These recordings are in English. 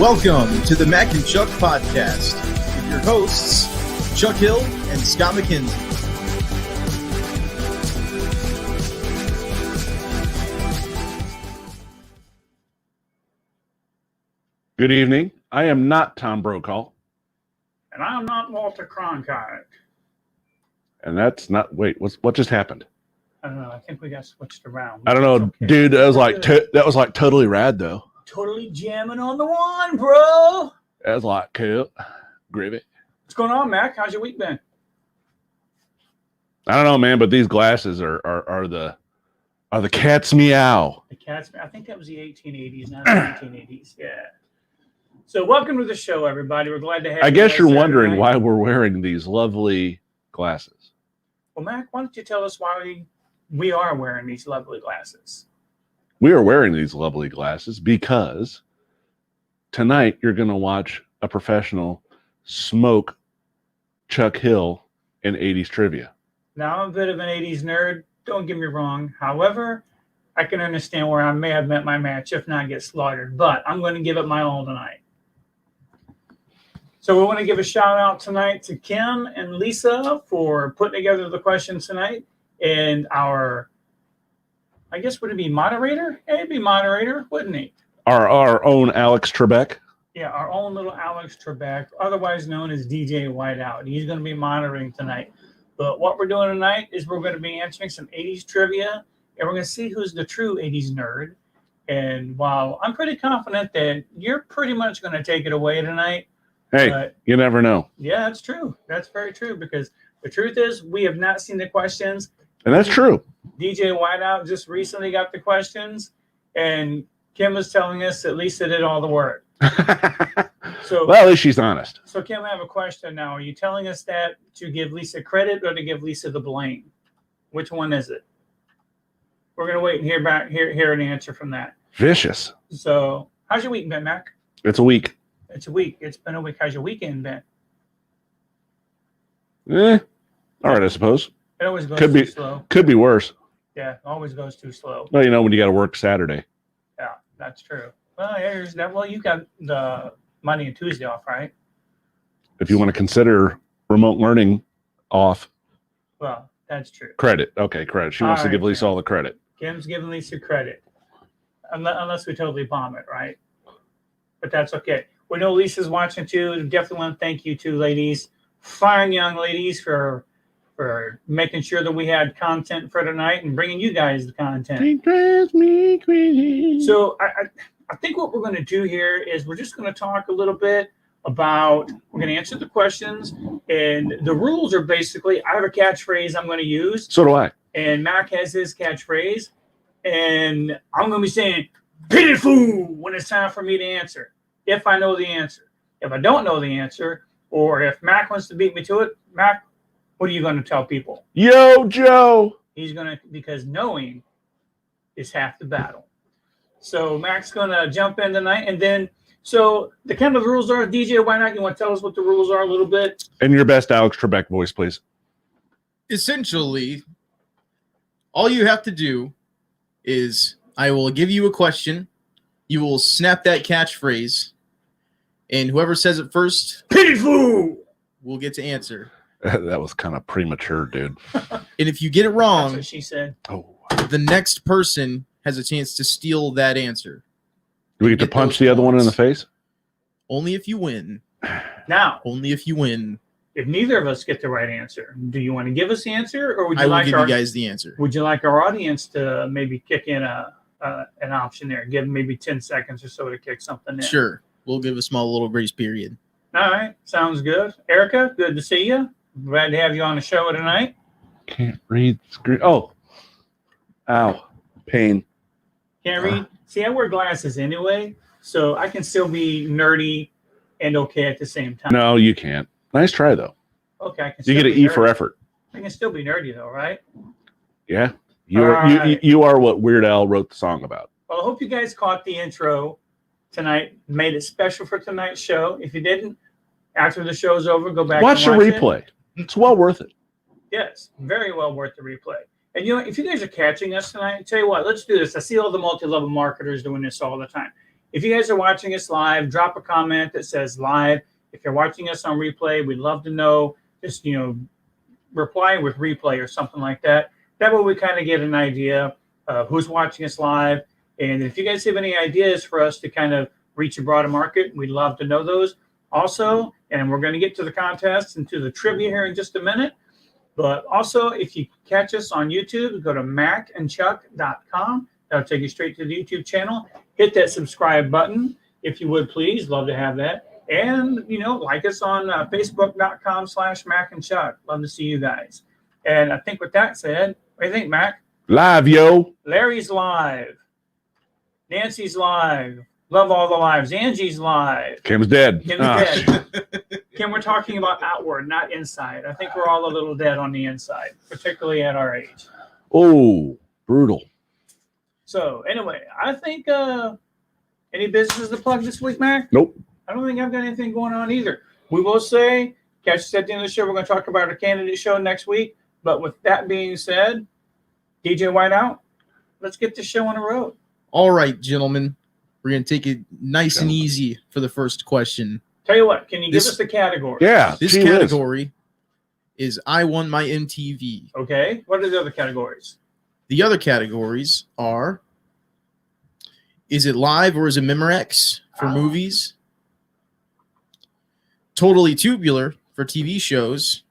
Welcome to the Mack and Chuck podcast with your hosts, Chuck Hill and Scott McKenzie. Good evening. I am not Tom Brokaw. And I'm not Walter Cronkite. And that's not, wait, what just happened? I don't know. I think we got switched around. I don't know, okay. dude. That was like totally rad, though. Totally jamming on the one, bro. That was like cool. Groovy. What's going on, Mac? How's your week been? I don't know, man, but these glasses are the cat's meow. The cat's. I think that was the 1880s, not the 1980s. Yeah. So welcome to the show, everybody. We're glad to have you. I guess you're wondering tonight. why we're wearing these lovely glasses. Well, Mac, why don't you tell us why we are wearing these lovely glasses? We are wearing these lovely glasses because tonight you're going to watch a professional smoke Chuck Hill in 80's trivia. Now, I'm a bit of an 80s nerd. Don't get me wrong. However, I can understand where I may have met my match, if not get slaughtered. But I'm going to give it my all tonight. So we want to give a shout out tonight to Kim and Lisa for putting together the questions tonight. And our, I guess, would it be moderator? Yeah, it'd be moderator, wouldn't he? Our own Alex Trebek. Yeah, our own little Alex Trebek, otherwise known as DJ Whiteout. He's going to be monitoring tonight. But what we're doing tonight is we're going to be answering some 80s trivia, and we're going to see who's the true 80s nerd. And while I'm pretty confident that you're pretty much going to take it away tonight. Hey, you never know. Yeah, that's true. That's very true, because the truth is we have not seen the questions. And that's true. DJ Whiteout just recently got the questions, and Kim was telling us that Lisa did all the work. So, well, at least she's honest. So, Kim, I have a question now. Are you telling us that to give Lisa credit or to give Lisa the blame? Which one is it? We're going to wait and hear an answer from that. Vicious. So, how's your week been, Mac? It's a week. It's a week. It's been a week. How's your weekend been? All right, I suppose. It always goes too slow. Could be worse. Yeah, it always goes too slow. Well, you know, when you got to work Saturday. Yeah, that's true. Well, here's that. Well, you got the Monday and Tuesday off, right? If you want to consider remote learning off. Well, that's true. Credit. Okay, credit. She wants to give Lisa all the credit. Kim's giving Lisa credit. Unless we totally bomb it, right? But that's okay. We know Lisa's watching too. Definitely want to thank you two ladies, fine young ladies, for making sure that we had content for tonight and bringing you guys the content. It drives me crazy. So I think what we're going to do here is we're just going to talk a little bit about, we're going to answer the questions, and the rules are basically, I have a catchphrase I'm going to use. So do I. And Mac has his catchphrase, and I'm going to be saying, pitiful, when it's time for me to answer, if I know the answer. If I don't know the answer, or if Mac wants to beat me to it, Mac, what are you going to tell people? Yo, Joe. He's going to, because knowing is half the battle. So Mac's going to jump in tonight. And then, so the kind of rules are, DJ, why not? You want to tell us what the rules are a little bit? And your best Alex Trebek voice, please. Essentially, all you have to do is I will give you a question. You will snap that catchphrase. And whoever says it first, pitiful, will get to answer. That was kind of premature, dude. And if you get it wrong, that's what she said. Oh, the next person has a chance to steal that answer. do we get to punch the other one in the face? Only if you win. Now, Only if you win. if neither of us get the right answer, do you want to give us the answer, or would you I will like give our you guys the answer. Would you like our audience to maybe kick in an option there? Give them maybe 10 seconds or so to kick something in. Sure. We'll give a small little grace period. All right. Sounds good. Erica, good to see you. Glad to have you on the show tonight. Can't read screen. Oh. Ow. Pain. Can't read. See, I wear glasses anyway, so I can still be nerdy and okay at the same time. No, you can't. Nice try, though. Okay. I can You still get an be E nerdy. for effort. I can still be nerdy, though, right? Yeah. You are, right. you are what Weird Al wrote the song about. Well, I hope you guys caught the intro tonight, made it special for tonight's show. If you didn't, after the show's over, go back Watch and the watch replay. It's well worth it. Yes, very well worth the replay. And you know, if you guys are catching us tonight, tell you what, let's do this. I see all the multi-level marketers doing this all the time. If you guys are watching us live, drop a comment that says live. If you're watching us on replay, we'd love to know. Just, reply with replay or something like that. That way we kind of get an idea of who's watching us live. And if you guys have any ideas for us to kind of reach a broader market, we'd love to know those also. And we're going to get to the contest and to the trivia here in just a minute. But also, if you catch us on YouTube, go to mackandchuck.com. That'll take you straight to the YouTube channel. Hit that subscribe button if you would, please. Love to have that. And, like us on facebook.com/mackandchuck. Love to see you guys. And I think with that said, what do you think, Mac? Live, yo. Larry's live. Nancy's live. Love all the lives. Angie's live. Kim's dead. Kim's dead. Kim, we're talking about outward, not inside. I think we're all a little dead on the inside, particularly at our age. Oh, brutal. So, anyway, I think any businesses to plug this week, Mac? Nope. I don't think I've got anything going on either. We will say, catch us at the end of the show. We're going to talk about our candidate show next week. But with that being said, DJ Whiteout, let's get this show on the road. All right, gentlemen. We're going to take it nice and easy for the first question. Tell you what, can you give us the category? Yeah. This category is I Won My MTV. Okay. What are the other categories? The other categories are, is it live or is it Memorex for movies? Totally Tubular for TV shows.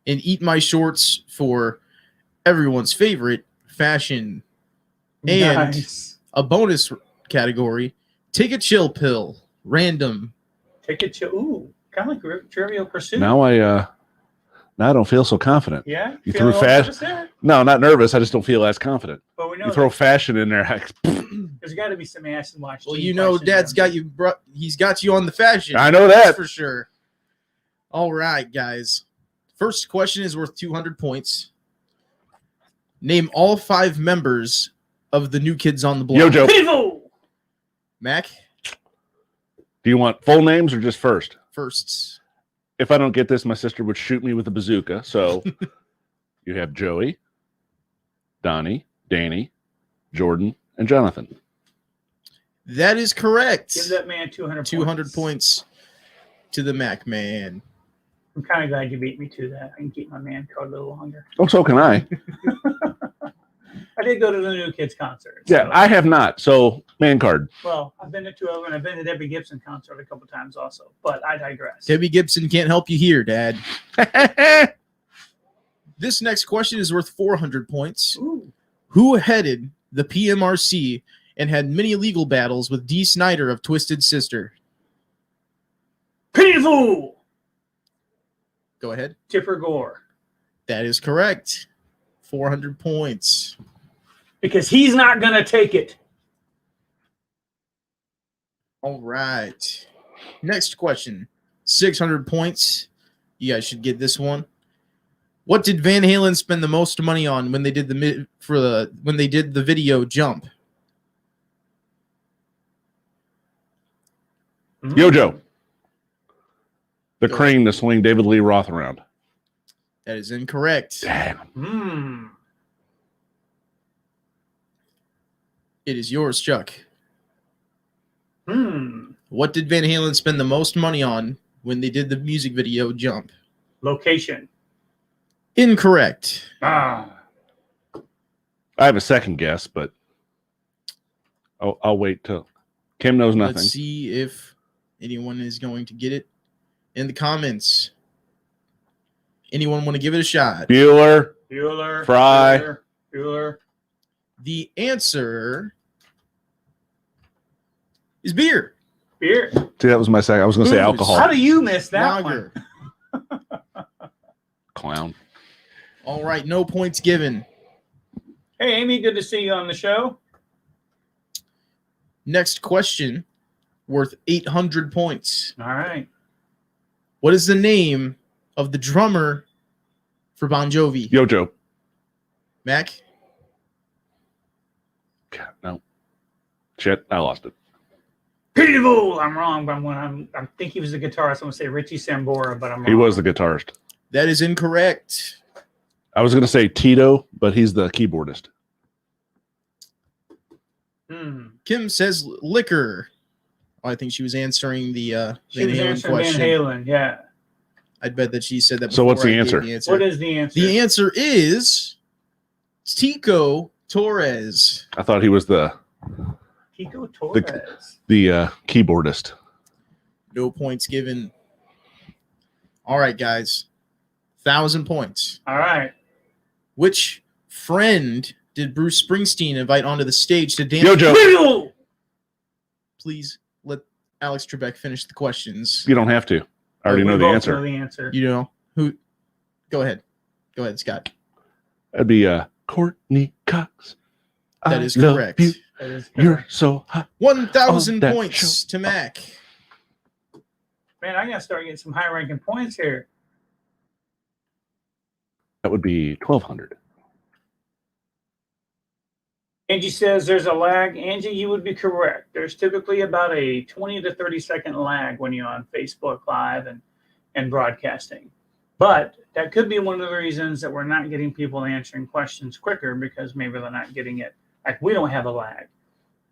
And Eat My Shorts for everyone's favorite fashion. And a bonus category, Take a Chill Pill, random. Take a chill. Ooh, kind of like Trivial Pursuit. Now I don't feel so confident. Yeah? You threw fashion. No, not nervous. I just don't feel as confident. But we know you throw fashion in there. There's got to be some ass and watch. Well, Dad's got you. He's got you on the fashion. I know that for sure. All right, guys. First question is worth 200 points. Name all 5 members of the New Kids on the Block. Yo-Joe. Pitiful! Mac? Do you want full names or just first? Firsts. If I don't get this, my sister would shoot me with a bazooka. So you have Joey, Donnie, Danny, Jordan, and Jonathan. That is correct. Give that man 200 200 points to the Mac man. I'm kind of glad you beat me to that. I can keep my man card a little longer. Oh, so can I. I did go to the New Kids concert. Yeah, I have not. So, man card. Well, I've been to 2 of them, and I've been to Debbie Gibson concert a couple times also. But I digress. Debbie Gibson can't help you here, Dad. This next question is worth 400 points. Ooh. Who headed the PMRC and had many legal battles with Dee Snider of Twisted Sister? Pitiful! Go ahead. Tipper Gore. That is correct. 400 points. Because he's not going to take it. All right. Next question. 600 points. You guys should get this one. What did Van Halen spend the most money on when they did the video Jump? Yo-Joe. The crane to swing David Lee Roth around. That is incorrect. Damn. It is yours, Chuck. Hmm. What did Van Halen spend the most money on when they did the music video Jump? Location. Incorrect. I have a second guess, but I'll wait till Kim knows nothing. Let's see if anyone is going to get it in the comments. Anyone want to give it a shot? Bueller. Fry. The answer is beer. Beer. See, that was my second. I was going to say alcohol. How do you miss that Lager. one? Clown. All right, no points given. Hey, Amy, good to see you on the show. Next question, worth 800 points. All right. What is the name of the drummer for Bon Jovi? Yo-Joe. Mac? God, no. Shit, I lost it. Pitiful. I'm wrong, but I think he was the guitarist. I'm going to say Richie Sambora, but I'm wrong. He was the guitarist. That is incorrect. I was going to say Tito, but he's the keyboardist. Kim says liquor. Oh, I think she was answering the She was Van Halen answering question. Van Halen, yeah. I'd bet that she said that. So what's before the I gave answer? What is the answer? The answer is Tico Torres. I thought he was the Pico Torres. keyboardist. No points given. All right, guys. 1,000 points. All right. Which friend did Bruce Springsteen invite onto the stage to dance? Yo-Joe. Please let Alex Trebek finish the questions. You don't have to. I already know the answer. Know the answer. You know who? Go ahead. Go ahead, Scott. That'd be Courtney Cox. That is love correct. you. That is You're correct. so hot. 1,000 on that points show. to Mac. Man, I got to start getting some high-ranking points here. That would be 1,200. Angie says there's a lag. Angie, you would be correct. There's typically about a 20 to 30-second lag when you're on Facebook Live and broadcasting. But that could be one of the reasons that we're not getting people answering questions quicker, because maybe they're not getting it. Like, we don't have a lag.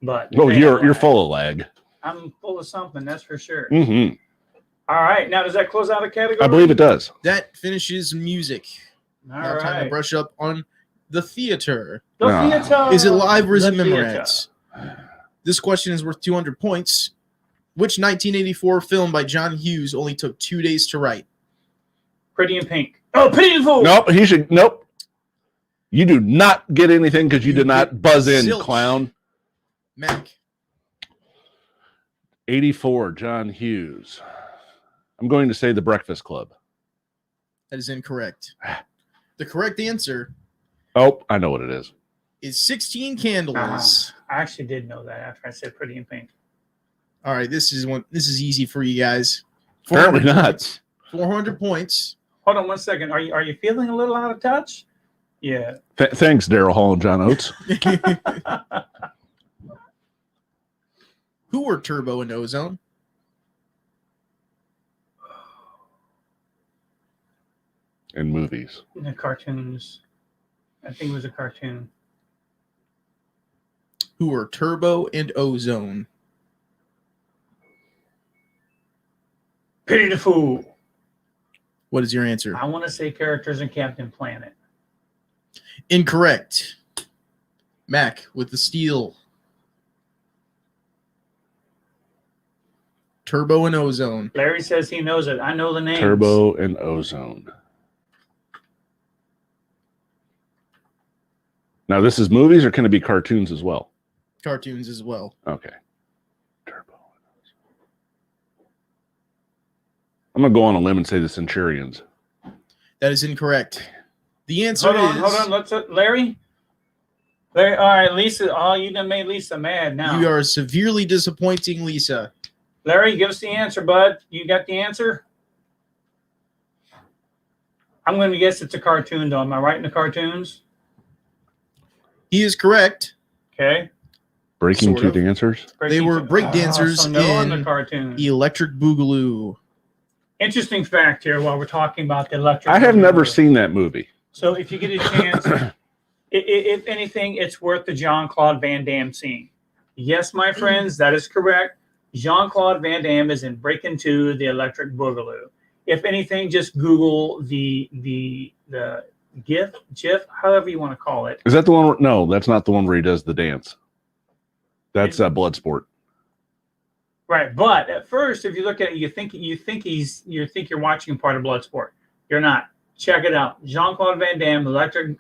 But Well, they have a you're lag. full of lag. I'm full of something, that's for sure. Mm-hmm. All right. Now, does that close out a category? I believe it does. That finishes music. All Now time to right. brush up on the theater. The Ah. theater. Is it live or is it The theater. Memorex? This question is worth 200 points. Which 1984 film by John Hughes only took 2 days to write? Pretty in Pink. Oh, Pretty in Fool. Nope. Nope. You do not get anything because you You did not get buzz in, zilch. clown. Mac. 84, John Hughes. I'm going to say The Breakfast Club. That is incorrect. The correct answer Oh, I know what it is. is 16 Candles. I actually did know that after I said Pretty in Pink. All right, this is easy for you guys. Apparently 400 not. points. 400 points. Hold on 1 second. Are you feeling a little out of touch? Yeah. Thanks, Daryl Hall and John Oates. Who were Turbo and Ozone? In movies. The cartoons. I think it was a cartoon. Who were Turbo and Ozone? Pity the Fool. What is your answer? I want to say characters in Captain Planet. Incorrect. Mac with the steal. Turbo and Ozone. Larry says he knows it. I know the names. Turbo and Ozone. Now, this is movies or can it be cartoons as well? Cartoons as well. Okay. Turbo and Ozone. I'm going to go on a limb and say the Centurions. That is incorrect. The answer Hold is... on. Let's Larry. Larry. All right, Lisa. Oh, you done made Lisa mad now. You are severely disappointing, Lisa. Larry, give us the answer, bud. You got the answer? I'm going to guess it's a cartoon, though. Am I right in the cartoons? He is correct. Okay. Breaking Sort two of. dancers. They were breakdancers so no on the in cartoon. Electric Boogaloo. Interesting fact here while we're talking about the electric. I have Boogaloo. never seen that movie. So if you get a chance, if anything, it's worth the Jean-Claude Van Damme scene. Yes, my friends, that is correct. Jean-Claude Van Damme is in Breaking 2, the Electric Boogaloo. If anything, just Google the GIF, however you want to call it. Is that the one? No, that's not the one where he does the dance. That's Bloodsport. Right, but at first, if you look at it, you think you're watching part of Bloodsport. You're not. Check it out. Jean-Claude Van Damme, Electric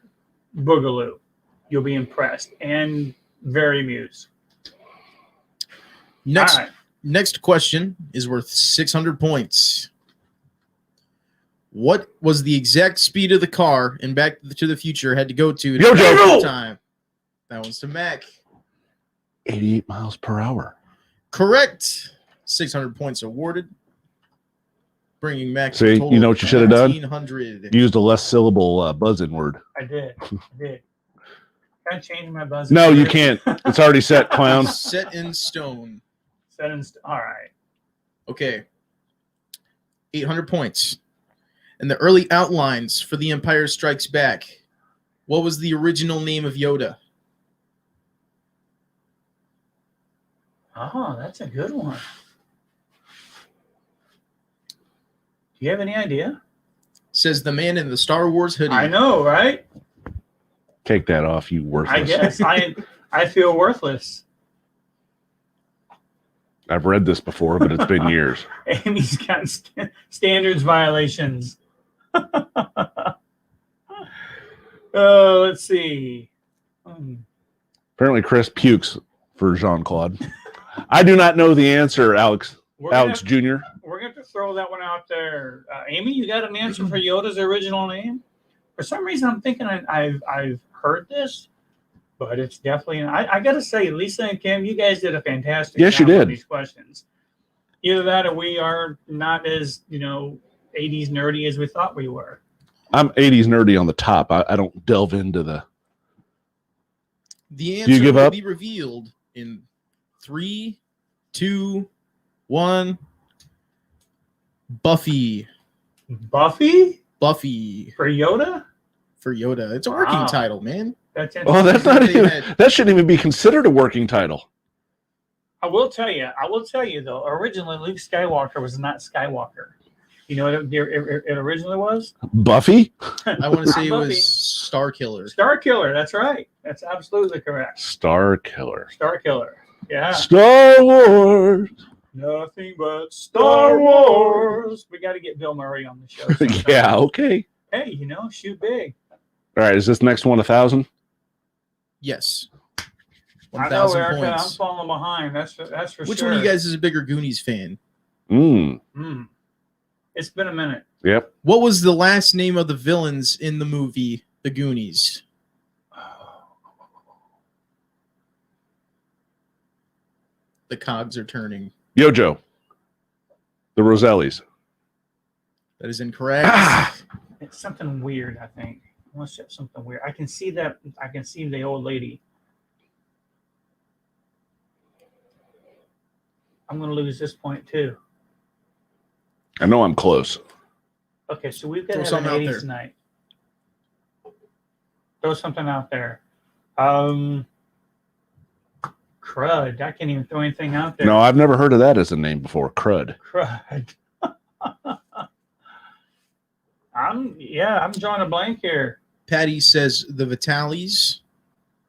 Boogaloo. You'll be impressed and very amused. Next, All right. next question is worth 600 points. What was the exact speed of the car in Back to the Future had to go to Yo-Joe! time? That one's to Mac. 88 miles per hour. Correct. 600 points awarded. Bringing Mac See, to a you know what you should have done? 1,900. Used a less syllable buzz-in word. I did. Can I change my buzzer? No, you can't. It's already set, clown. Set in stone. All right. Okay. 800 points. And the early outlines for The Empire Strikes Back. What was the original name of Yoda? Oh, that's a good one. Do you have any idea? Says the man in the Star Wars hoodie. I know, right? Take that off, you worthless. I guess I feel worthless. I've read this before, but it's been years. Amy's got standards violations. Let's see. Apparently, Chris pukes for Jean-Claude. I do not know the answer, Alex Jr. We're going to throw that one out there. Amy, you got an answer for Yoda's original name? For some reason, I'm thinking I've heard this, but it's definitely. I got to say, Lisa and Kim, you guys did a fantastic job. Yes, you did. On these questions. Either that, or we are not as 80s nerdy as we thought we were. I'm 80s nerdy on the top. I don't delve into the. The Do you answer give will up? be revealed in 3, 2, 1. Buffy. Buffy Buffy for Yoda. for Yoda. It's a working Wow. title, man. That's Oh, interesting. that's not They even. had- That shouldn't even be considered a working title. I will tell you though. Originally, Luke Skywalker was not Skywalker. You know what it originally was? Buffy? I want to say it Buffy. was Star Killer. Star Killer. That's right. That's absolutely correct. Star Killer. Star Killer. Yeah. Star Wars. Nothing but Star Wars. We got to get Bill Murray on the show. sometime. Yeah, okay. Hey, shoot big. All right, is this next one 1,000? Yes. I know, 1,000 Erica. I'm points. falling behind. That's for Which sure. one of you guys is a bigger Goonies fan? It's been a minute. Yep. What was the last name of the villains in the movie The Goonies? The cogs are turning. Yojo. The Rosellis. That is incorrect. Ah! It's something weird, I think. I want to say something weird. I can see that. I can see the old lady. I'm going to lose this point too. I know I'm close. Okay, so we've got Throw to have an something out 80s there. tonight. Throw something out there. Crud. I can't even throw anything out there. No, I've never heard of that as a name before. Crud. Crud. I'm drawing a blank here. Patty says the Vitalis.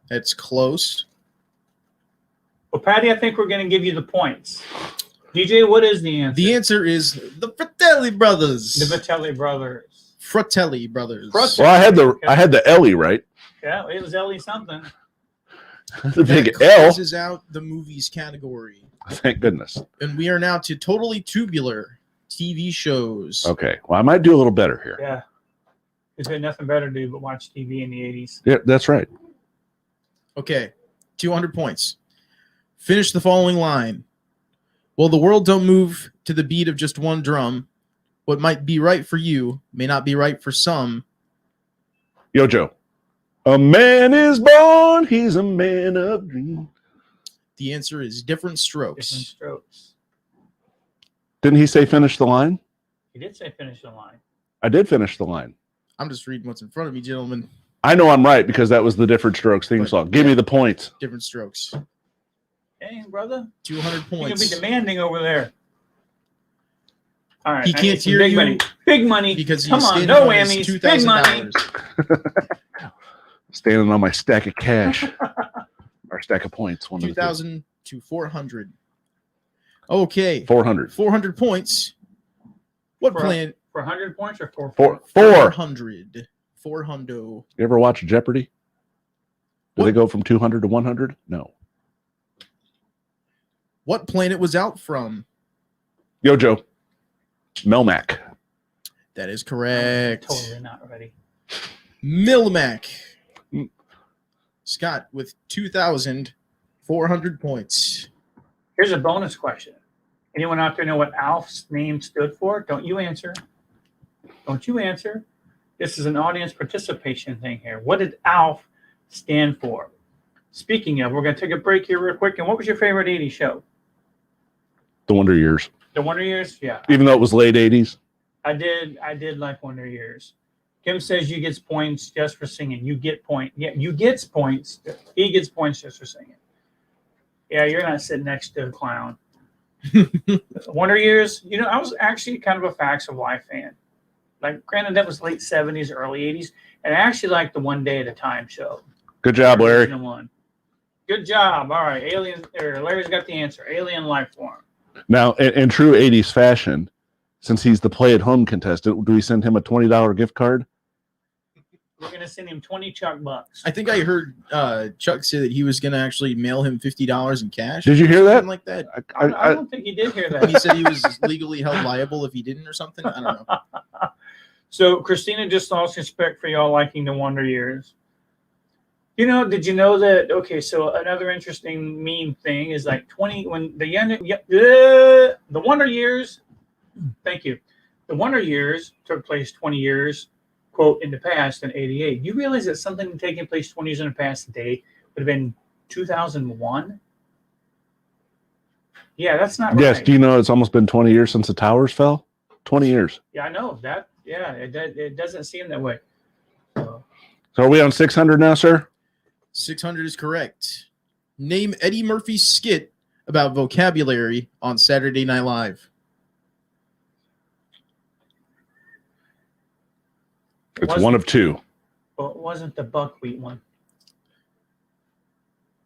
That's close. Well, Patty, I think we're going to give you the points. DJ, what is the answer? The answer is the Fratelli brothers. The Vitelli brothers. Fratelli brothers. Fratelli. Well, I had the Ellie right. Yeah, it was Ellie something. The big That L. closes out the movies category. Thank goodness. And we are now to totally tubular TV shows. Okay. Well, I might do a little better here. Yeah. Because we had nothing better to do but watch TV in the 80s. Yeah, that's right. Okay, 200 points. Finish the following line. Well, the world don't move to the beat of just one drum. What might be right for you may not be right for some. Yojo. A man is born. He's a man of dreams. The answer is different strokes. Different strokes. Didn't he say finish the line? He did say finish the line. I did finish the line. I'm just reading what's in front of me, gentlemen. I know I'm right because that was the Different Strokes theme But- song. Give me the points. Different strokes. Dang, brother. 200 You're going points. to be demanding over there. All right. He I can't need some hear big you money. Big money. because he's Come on, standing no on his whammies. Big money. $2,000. Standing on my stack of cash. Or stack of points. One of the two. 2,000 to 400. Okay. 400. 400 points. What For- plan? For 100 points or for Four. 400. 400. You ever watch Jeopardy? Do What? they go from 200 to 100? No. What planet was out from? Yojo. Melmac. That is correct. Totally not ready. Milmac. Mm. Scott with 2,400 points. Here's a bonus question. Anyone out there know what Alf's name stood for? Don't you answer. Don't you answer. This is an audience participation thing here. What did Alf stand for? Speaking of, we're going to take a break here real quick. And what was your favorite 80s show? The Wonder Years. The Wonder Years? Yeah. Even though it was late 80s. I did like Wonder Years. Kim says you gets points just for singing. You get point. Yeah, you gets points. He gets points just for singing. Yeah, you're not sitting next to a clown. Wonder Years, I was actually kind of a Facts of Life fan. Like, granted, that was late 70s, early 80s, and I actually liked the One Day at a Time show. Good job, Larry. One. Good job. All right, Larry's got the answer. Alien life form. Now, in true 80s fashion, since he's the play-at-home contestant, do we send him a $20 gift card? We're going to send him 20 Chuck bucks. I think I heard Chuck say that he was going to actually mail him $50 in cash. Did you hear that? Something like that. I don't think he did hear that. He said he was legally held liable if he didn't or something. I don't know. So Christina just lost respect for y'all liking the Wonder Years. Did you know that? Okay, so another interesting meme thing is like when the Wonder Years. Thank you. The Wonder Years took place 20 years, quote, in the past in 88. You realize that something taking place 20 years in the past today would have been 2001? Yeah, that's not right. Yes. Do you know it's almost been 20 years since the towers fell? 20 years. Yeah, I know that. Yeah, it doesn't seem that way. So are we on 600 now, sir? 600 is correct. Name Eddie Murphy's skit about vocabulary on Saturday Night Live. It's one of two. Well, it wasn't the buckwheat one.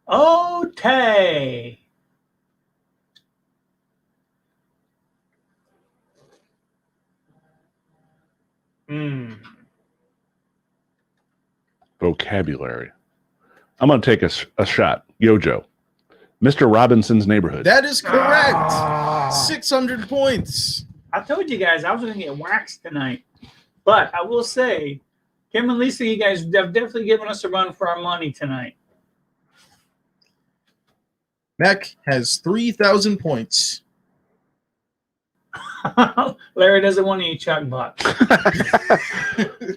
Okay. Vocabulary. I'm going to take a shot. Yojo. Mr. Robinson's Neighborhood. That is correct. 600 points. I told you guys I was going to get waxed tonight. But I will say, Kim and Lisa, you guys have definitely given us a run for our money tonight. Mac has 3,000 points. Larry doesn't want to eat Chuck bucks.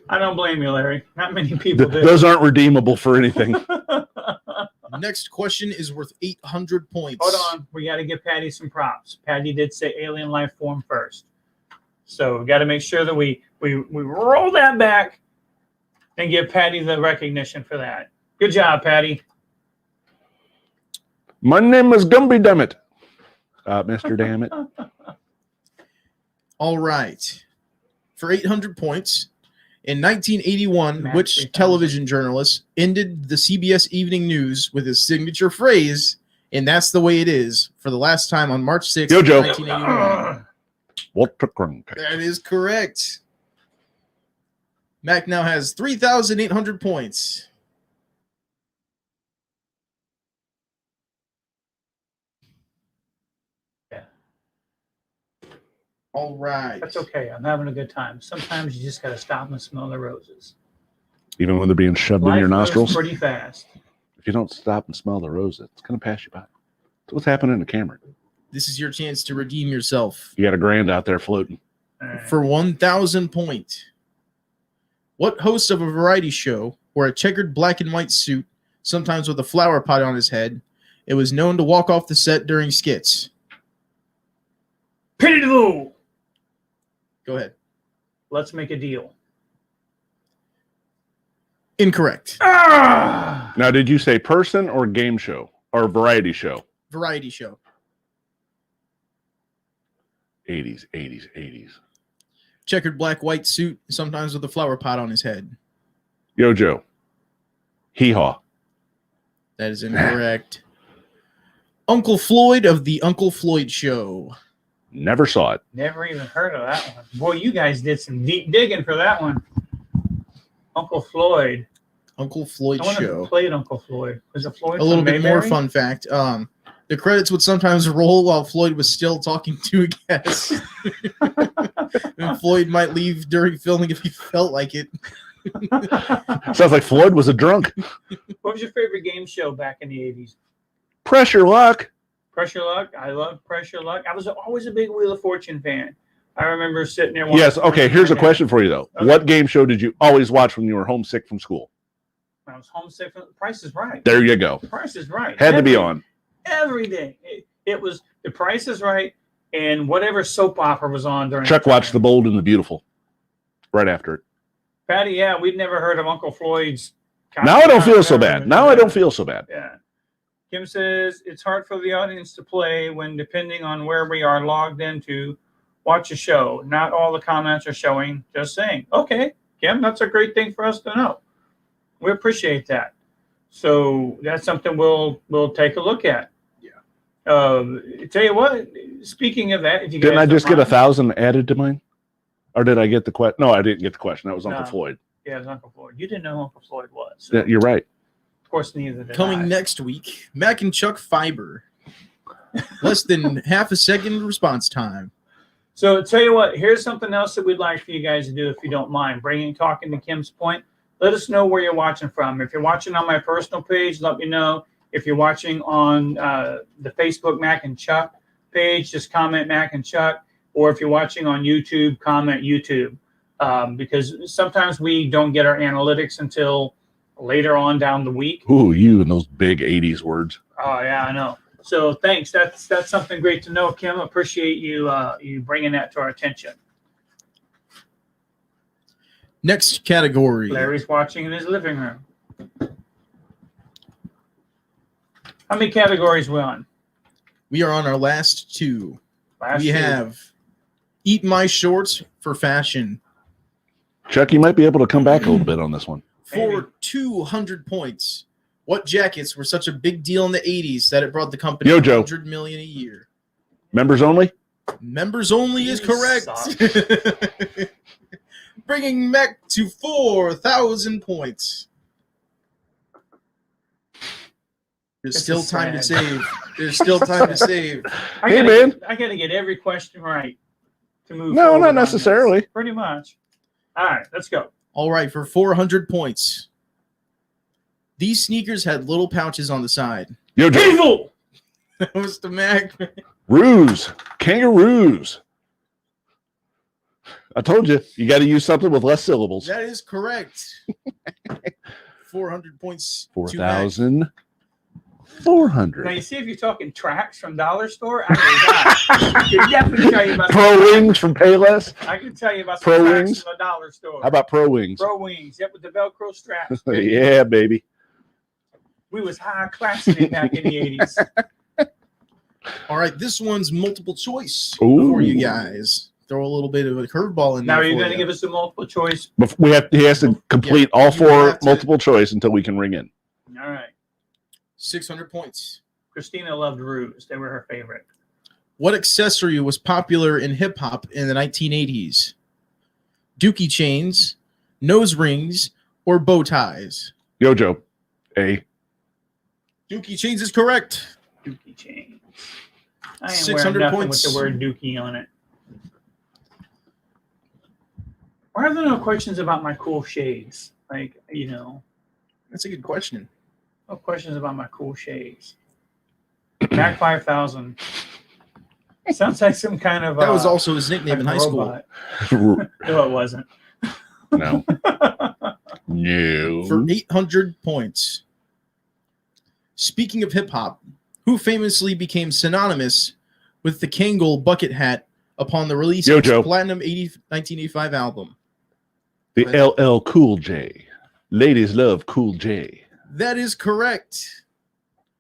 I don't blame you, Larry. Not many people do. Those aren't redeemable for anything. Next question is worth 800 points. Hold on. We got to give Patty some props. Patty did say alien life form first. So we got to make sure that we roll that back and give Patty the recognition for that. Good job, Patty. My name is Gumby Dammit. Mr. Dammit. All right. For 800 points, in 1981, Matt, which television journalist ended the CBS Evening News with his signature phrase, and that's the way it is, for the last time on March 6th, Yojo. 1981? Walter Cronkite. That is correct. Mac now has 3,800 points. Yeah. All right. That's okay. I'm having a good time. Sometimes you just got to stop and smell the roses. Even when they're being shoved in your Life goes nostrils? pretty fast. If you don't stop and smell the roses, it's going to pass you by. That's what's happening to Cameron. This is your chance to redeem yourself. You got a grand out there floating. For 1,000 points. What host of a variety show wore a checkered black and white suit, sometimes with a flower pot on his head, it was known to walk off the set during skits? Pity the Fool. Go ahead. Let's make a deal. Incorrect. Now, did you say person or game show or variety show? Variety show. 80s. Checkered black white suit, sometimes with a flower pot on his head. Yojo. Hee-haw. That is incorrect. Uncle Floyd of the Uncle Floyd Show. Never saw it. Never even heard of that one. Boy, you guys did some deep digging for that one. Uncle Floyd. Uncle Floyd I wonder Show. who played Uncle Floyd. Was it Floyd? A little from bit more Mayberry? fun fact. The credits would sometimes roll while Floyd was still talking to a guest. And Floyd might leave during filming if he felt like it. Sounds like Floyd was a drunk. What was your favorite game show back in the 80s? Pressure Luck. Pressure Luck. I love Pressure Luck. I was always a big Wheel of Fortune fan. I remember sitting there. Yes. Okay. Here's a question for you, though. Okay. What game show did you always watch when you were homesick from school? When I was homesick, Price is Right. There you go. Price is Right. Had to be on. Every day. It was The Price is Right and whatever soap opera was on during Chuck watched The Bold and the Beautiful right after it. Patty, yeah, we'd never heard of Uncle Floyd's. Now I don't feel so bad. Now I don't feel so bad. Yeah. Kim says it's hard for the audience to play when depending on where we are logged in to watch a show. Not all the comments are showing. Just saying. Okay, Kim, that's a great thing for us to know. We appreciate that. So that's something we'll take a look at. Yeah. Tell you what. Speaking of that, if you Didn't I guys just don't get mind- 1,000 added to mine? Or did I get the question? No, I didn't get the question. That was Uncle No. Floyd. Yeah, it was Uncle Floyd. You didn't know who Uncle Floyd was. So Yeah, you're right. of course, neither did Coming I. next week, Mack and Chuck fiber. Less than half a second response time. So tell you what, here's something else that we'd like for you guys to do if you don't mind. Talking to Kim's point, let us know where you're watching from. If you're watching on my personal page, let me know. If you're watching on the Facebook Mack and Chuck page, just comment Mack and Chuck. Or if you're watching on YouTube, comment YouTube. Because sometimes we don't get our analytics until later on down the week. Ooh, you and those big 80s words. Oh, yeah, I know. So thanks. That's something great to know, Kim. Appreciate you you bringing that to our attention. Next category. Larry's watching in his living room. How many categories we on? We are on our last two. Last we year. have Eat My Shorts for Fashion. Chuck, you might be able to come back a little bit on this one. For Maybe. 200 points. What jackets were such a big deal in the 80s that it brought the company Yo, Joe. $100 million a year? Members only? Members only is You correct. Bringing Mac to 4,000 points. There's This still is time to sad. save. There's still time to save. Hey, man. I gotta get every question right to move. No, forward not on this. necessarily. Pretty much. All right, let's go. All right, for 400 points. These sneakers had little pouches on the side. Yo, Joe. Diesel. That was the Mac. Roos. Kangaroos. I told you, you got to use something with less syllables. That is correct. 400 points. to Mac. 4,400. Now you see if you're talking tracks from Dollar Store, I can definitely tell you about Pro Wings from Payless. I can tell you about Pro some tracks Wings? from the Dollar Store. How about Pro Wings? Pro Wings? Yep, with the Velcro straps. Yeah, baby. We was high class back in the 80s. All right, this one's multiple choice Ooh. for you guys. Throw a little bit of a curveball in Now there. are you for going to give us a multiple choice? He has to complete all you four have to- multiple choice until we can ring in. All right. 600 points. Christina loved Ruse. They were her favorite. What accessory was popular in hip hop in the 1980s? Dookie chains, nose rings, or bow ties? Yo, Joe. A. Dookie chains is correct. Dookie chain. I ain't 600 wearing nothing points. with the word Dookie on it. Why are there no questions about my cool shades? Like, That's a good question. no questions about my cool shades. Mac 5000. Sounds like some kind of That was also his nickname in high school. robot. No, it wasn't. No. No. For 800 points. Speaking of hip hop, who famously became synonymous with the Kangol bucket hat upon the release Yo, of his Joe. platinum 1985 album? The LL Cool J. Ladies love Cool J. That is correct.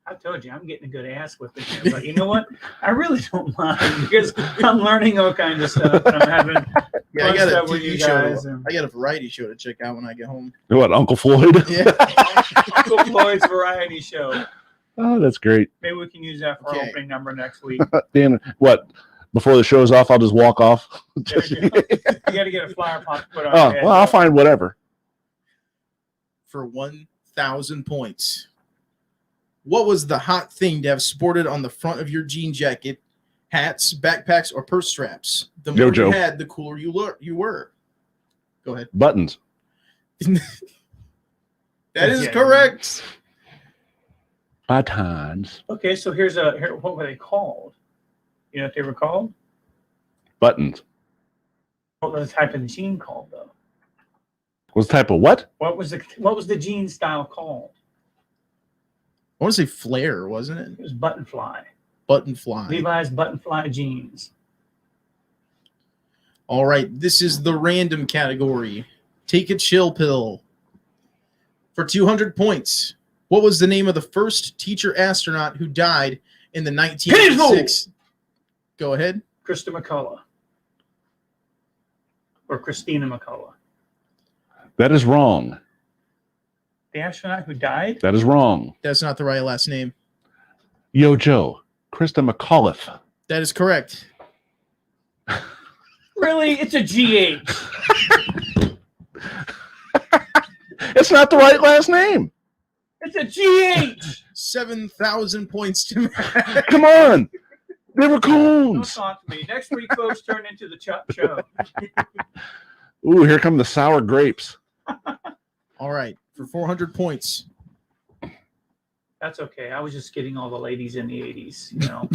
I told you I'm getting a good ass whipping here, but you know what? I really don't mind because I'm learning all kinds of stuff and I'm having Yeah, I fun got a stuff with TV you show. guys. And I got a variety show to check out when I get home. What, Uncle Floyd? Yeah. Uncle Floyd's variety show. Oh, that's great. Maybe we can use that for our Okay. opening number next week. Damn it. What? Before the show's off, I'll just walk off. There you go. You got to get a flyer pop to put on. Oh, your head. well, I'll find whatever. For 1,000 points. What was the hot thing to have sported on the front of your jean jacket, hats, backpacks, or purse straps? The more Joe. you had, the cooler you were. Go ahead. Buttons. That is Yeah. correct. Buttons. Okay, so here. What were they called? You know what they were called? Buttons. What was the type of jean called though? What type of what? What was the jean style called? I want to say flare, wasn't it? It was button fly. Button fly. Levi's button fly jeans. All right, this is the random category. Take a chill pill. For 200 points, What was the name of the first teacher astronaut who died in the 1986? Go ahead. Krista McCullough. Or Christina McCullough. That is wrong. The astronaut who died? That is wrong. That's not the right last name. Yo, Joe. Krista McAuliffe. That is correct. Really? It's a GH. It's not the right last name. It's a GH. 7,000 points to Mac. Come on. They were Don't coons. talk to me. Next week, folks, turn into the Chuck Show. Ooh, here come the sour grapes. All right, for 400 points. That's okay. I was just getting all the ladies in the 80s. You know,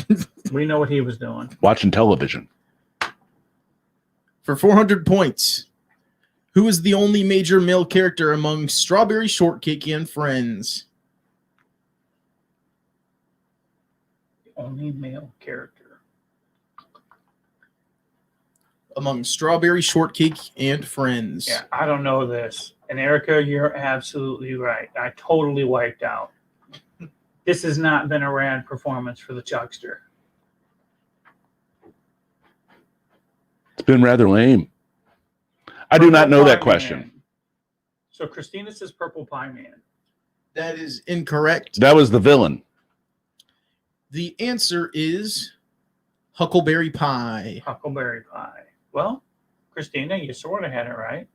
we know what he was doing. Watching television. For 400 points. Who is the only major male character among Strawberry Shortcake and Friends? Only male character. Among Strawberry Shortcake and Friends. Yeah, I don't know this. And Erica, you're absolutely right. I totally wiped out. This has not been a rad performance for the Chuckster. It's been rather lame. I do not know that question. So Christina says Purple Pie Man. That is incorrect. That was the villain. The answer is Huckleberry Pie. Huckleberry Pie. Well, Christina, you sort of had it right.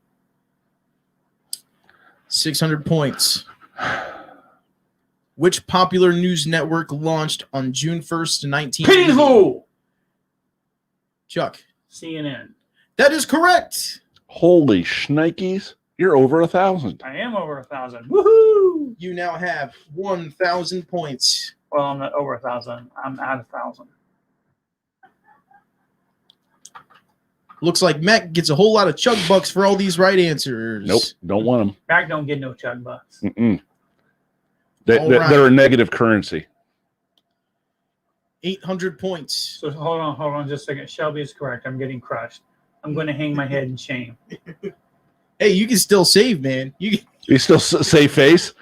600 points. Which popular news network launched on June 1st, 1980? Peaceful! Chuck. CNN. That is correct. Holy shnikes. You're over 1,000. I am over 1,000. Woohoo! You now have 1,000 points. Well, I'm not over 1,000. I'm at 1,000. Looks like Mac gets a whole lot of chug bucks for all these right answers. Nope. Don't want them. Back don't get no chug bucks. Mm-mm. All right. They're a negative currency. 800 points. So hold on just a second. Shelby is correct. I'm getting crushed. I'm going to hang my head in shame. Hey, you can still save, man. You still say face?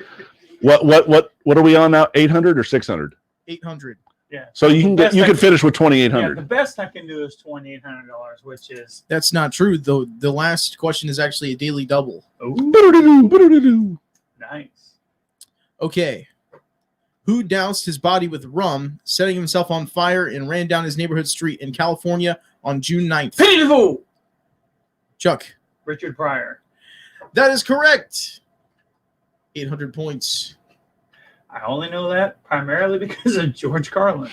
What are we on now? 800 or 600? 800. Yeah. So you can finish with Yeah, 2,800. the best I can do is $2,800, which is That's not true, though. The last question is actually a daily double. nice. Okay. Who doused his body with rum, setting himself on fire, and ran down his neighborhood street in California on June 9th? Peaceful! Chuck. Richard Pryor. That is correct. 800 points. I only know that primarily because of George Carlin.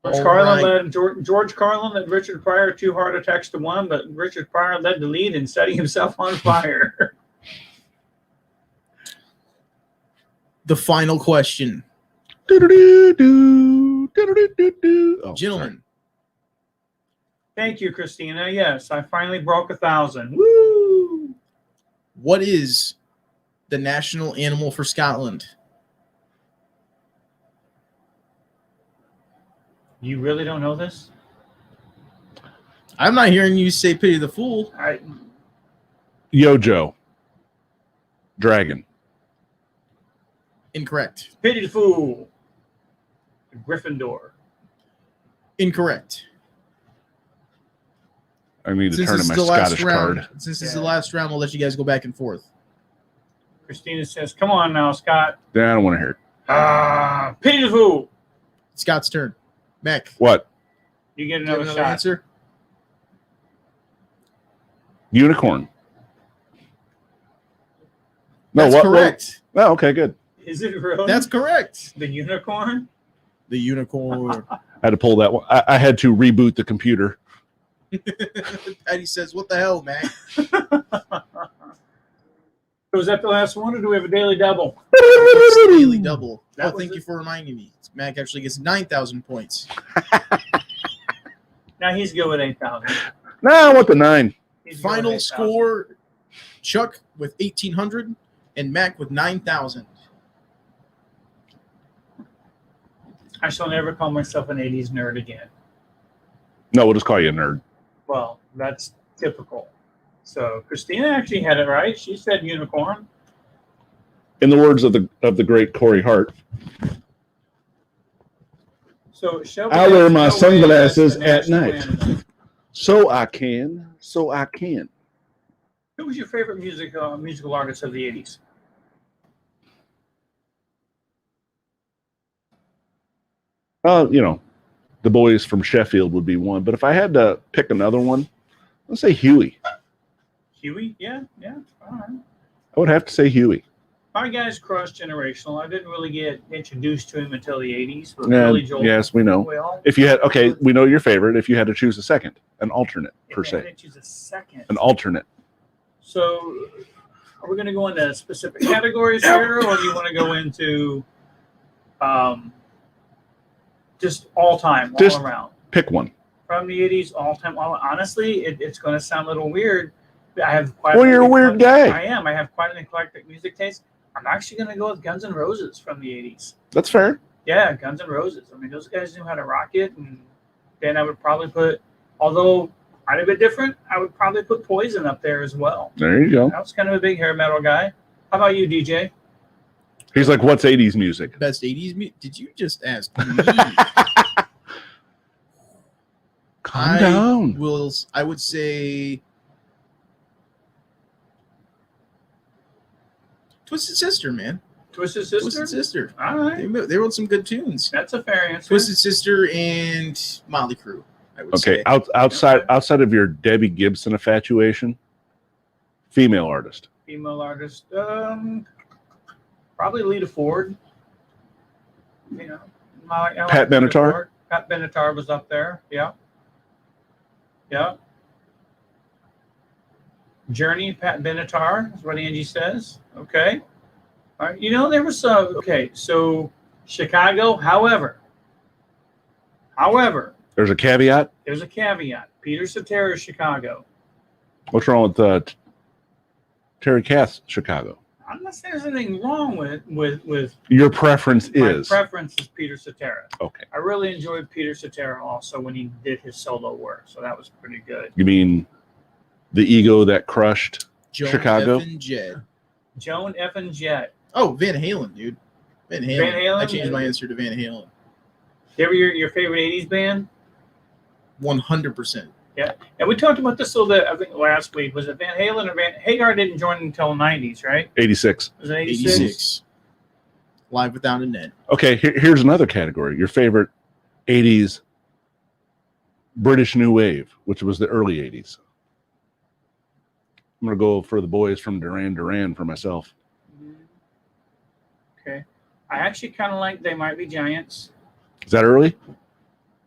George Carlin led Richard Pryor 2 heart attacks to 1, but Richard Pryor led the lead in setting himself on fire. The final question. Oh, Gentlemen, Thank you, Christina. Yes, I finally broke 1,000. Woo! what is the national animal for Scotland? You really don't know this? I'm not hearing you say pity the fool. Yo, Joe. Dragon. Incorrect. Pity the fool. Gryffindor. Incorrect. I need to Since turn this in is my the last Scottish round, card. since this is the last round, we'll let you guys go back and forth. Christina says, come on now, Scott. I don't want to hear it. Pity the fool. Scott's turn. Mac. What? You get Do you have another another shot. answer? Unicorn. No, That's what? correct. Oh, okay, good. Is it really? That's correct. the unicorn? The unicorn. I had to pull that one. I had to reboot the computer. Patty says, what the hell, Mac? Was that the last one, or do we have a daily double? Daily double. That Oh, was thank it? you for reminding me. Mac actually gets 9,000 points. Now he's good with 8,000. No, I want the 9. He's good with Final 8,000. score, Chuck with 1,800 and Mac with 9,000. I shall never call myself an 80s nerd again. No, we'll just call you a nerd. Well, that's typical. So Christina actually had it right. She said unicorn. In the words of the great Corey Hart, So show I wear us my no way sunglasses that's the at national night. anthem. so I can. Who was your favorite musical artist of the 80s? The boys from Sheffield would be one. But if I had to pick another one, let's say Huey. Huey? Yeah. All right. I would have to say Huey. My guy's cross-generational. I didn't really get introduced to him until the 80s. But Yeah, Billy Joel. yes, we know. Well, If you had, okay, we know your favorite. If you had to choose a second, an alternate, per I se. didn't choose a second. An alternate. So are we going to go into specific categories here, or do you want to go into just all-time, Just all around? Pick one. From the 80s, all-time. Honestly, it's going to sound a little weird. I have quite Well, you're a weird guy. I am. I have quite an eclectic music taste. I'm actually going to go with Guns N' Roses from the 80s. That's fair. Yeah, Guns N' Roses. I mean, those guys knew how to rock it. And then I would probably put, although quite a bit different, I would probably put Poison up there as well. There you go. I was kind of a big hair metal guy. How about you, DJ? He's like, what's 80s music? Best 80s music? Did you just ask me? Calm down. I would say Twisted Sister, man. Twisted Sister? Twisted Sister. All right. They wrote some good tunes. That's a fair answer. Twisted Sister and Motley Crue, I would Okay, say. outside of your Debbie Gibson infatuation, female artist. Female artist. Probably Lita Ford. You know, I like Pat Lita Benatar? Ford. Pat Benatar was up there. Yeah. Journey, Pat Benatar is what Angie says. Okay. All right. You know, there was some. Okay, so Chicago. However, There's a caveat. there's a caveat. Peter Cetera, Chicago. What's wrong with Terry Kath's Chicago? I'm not saying there's anything wrong with Your preference my is preference is Peter Cetera. okay. I really enjoyed Peter Cetera also when he did his solo work, so that was pretty good. You mean the ego that crushed Joan Chicago? F. and Jed. Joan F. and Jet. Oh, Van Halen, dude. Van Halen. Van Halen? I changed my answer to Van Halen. They were your favorite 80s band? 100%. Yeah. And we talked about this a little bit, I think, last week. Was it Van Halen or Van Hagar didn't join until 90s, right? 86. Was it 86? 86. Live Without a Net. Okay, here's another category. Your favorite 80s British New Wave, which was the early 80s. I'm going to go for the boys from Duran Duran for myself. Okay. I actually kind of like They Might Be Giants. Is that early?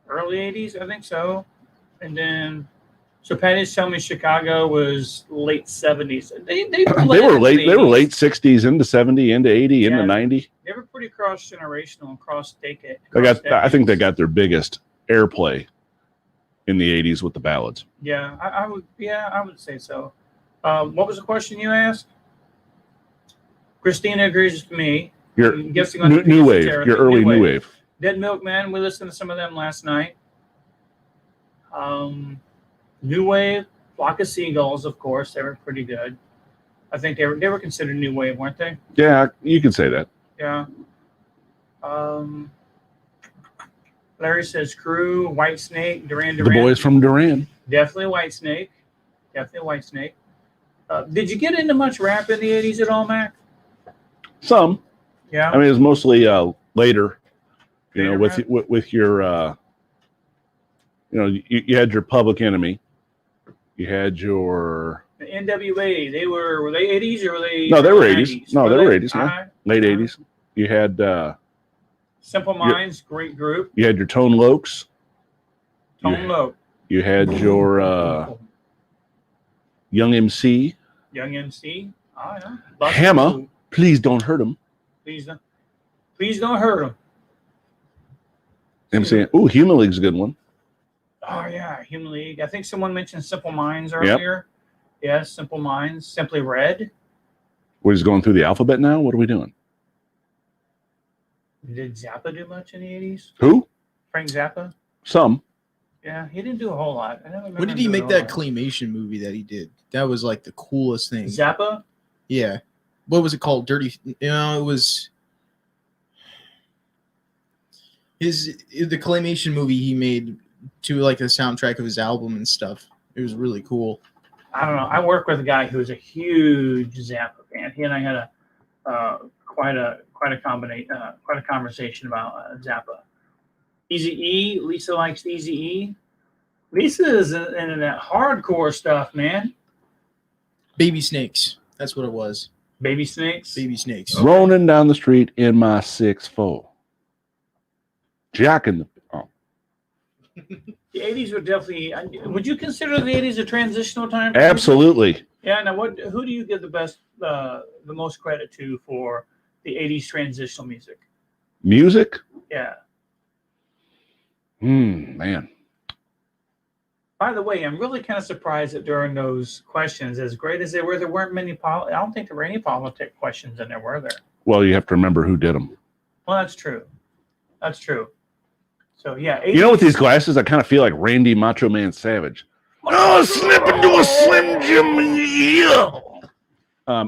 Early 80s, I think so. And then, so Patty's telling me Chicago was late 70s. They They were late 60s into 70, into 80, into Yeah. 90. They were pretty cross-generational and cross-decade. I think they got their biggest airplay in the 80s with the ballads. Yeah, I would say so. What was the question you asked? Christina agrees with me. Your I'm guessing on new wave, Cetera, your early new wave. Dead Milkman, we listened to some of them last night. New Wave, Flock of Seagulls, of course, they were pretty good. I think they were considered new wave, weren't they? Yeah, you could say that. Yeah. Larry says Crew, White Snake, Duran Duran. The boys from Duran. Definitely White Snake. Did you get into much rap in the 80s at all, Mac? Some. Yeah. I mean, it was mostly later. You know, Later with your, you had your Public Enemy. You had your The NWA, were they 80s or were they? No, they were 90s? 80s. No, they were 80s. All Yeah. right. Late 80s. You had Simple Minds, great group. you had your Tone Lokes. Tone Loc, You had your Young MC. Young MC. Oh, yeah. Buster Hammer. Blue. Please don't hurt him. Please don't hurt him. MC. Ooh, Human League's a good one. Oh yeah, Human League. I think someone mentioned Simple Minds earlier. Yes, Simple Minds. Simply Red. We're just going through the alphabet now. What are we doing? Did Zappa do much in the 80s? Who? Frank Zappa. Some. Yeah, he didn't do a whole lot. I never remember When did him he doing make a that whole lot. claymation movie that he did? That was like the coolest thing. Zappa? Yeah. What was it called? Dirty. It was the claymation movie he made to like the soundtrack of his album and stuff. It was really cool. I don't know. I work with a guy who's a huge Zappa fan. He and I had quite a conversation about Zappa. Eazy-E. Lisa likes Eazy-E. Lisa is into that hardcore stuff, man. Baby Snakes. That's what it was. Baby Snakes. Baby Snakes. Okay. Rolling down the street in my 6'4". Jacking the. Oh. The 80s were definitely. Would you consider the 80s a transitional time? Absolutely. Yeah. Now, who do you give the most credit to for the 80s transitional music? Music? Yeah. Man. By the way, I'm really kind of surprised that during those questions, as great as they were, there weren't many. I don't think there were any politic questions in there, were there? Well, you have to remember who did them. Well, that's true. That's true. So yeah, 80s, You know, with these glasses, I kind of feel like Randy Macho Man Savage. Oh, slip into a Slim Jim. Yeah.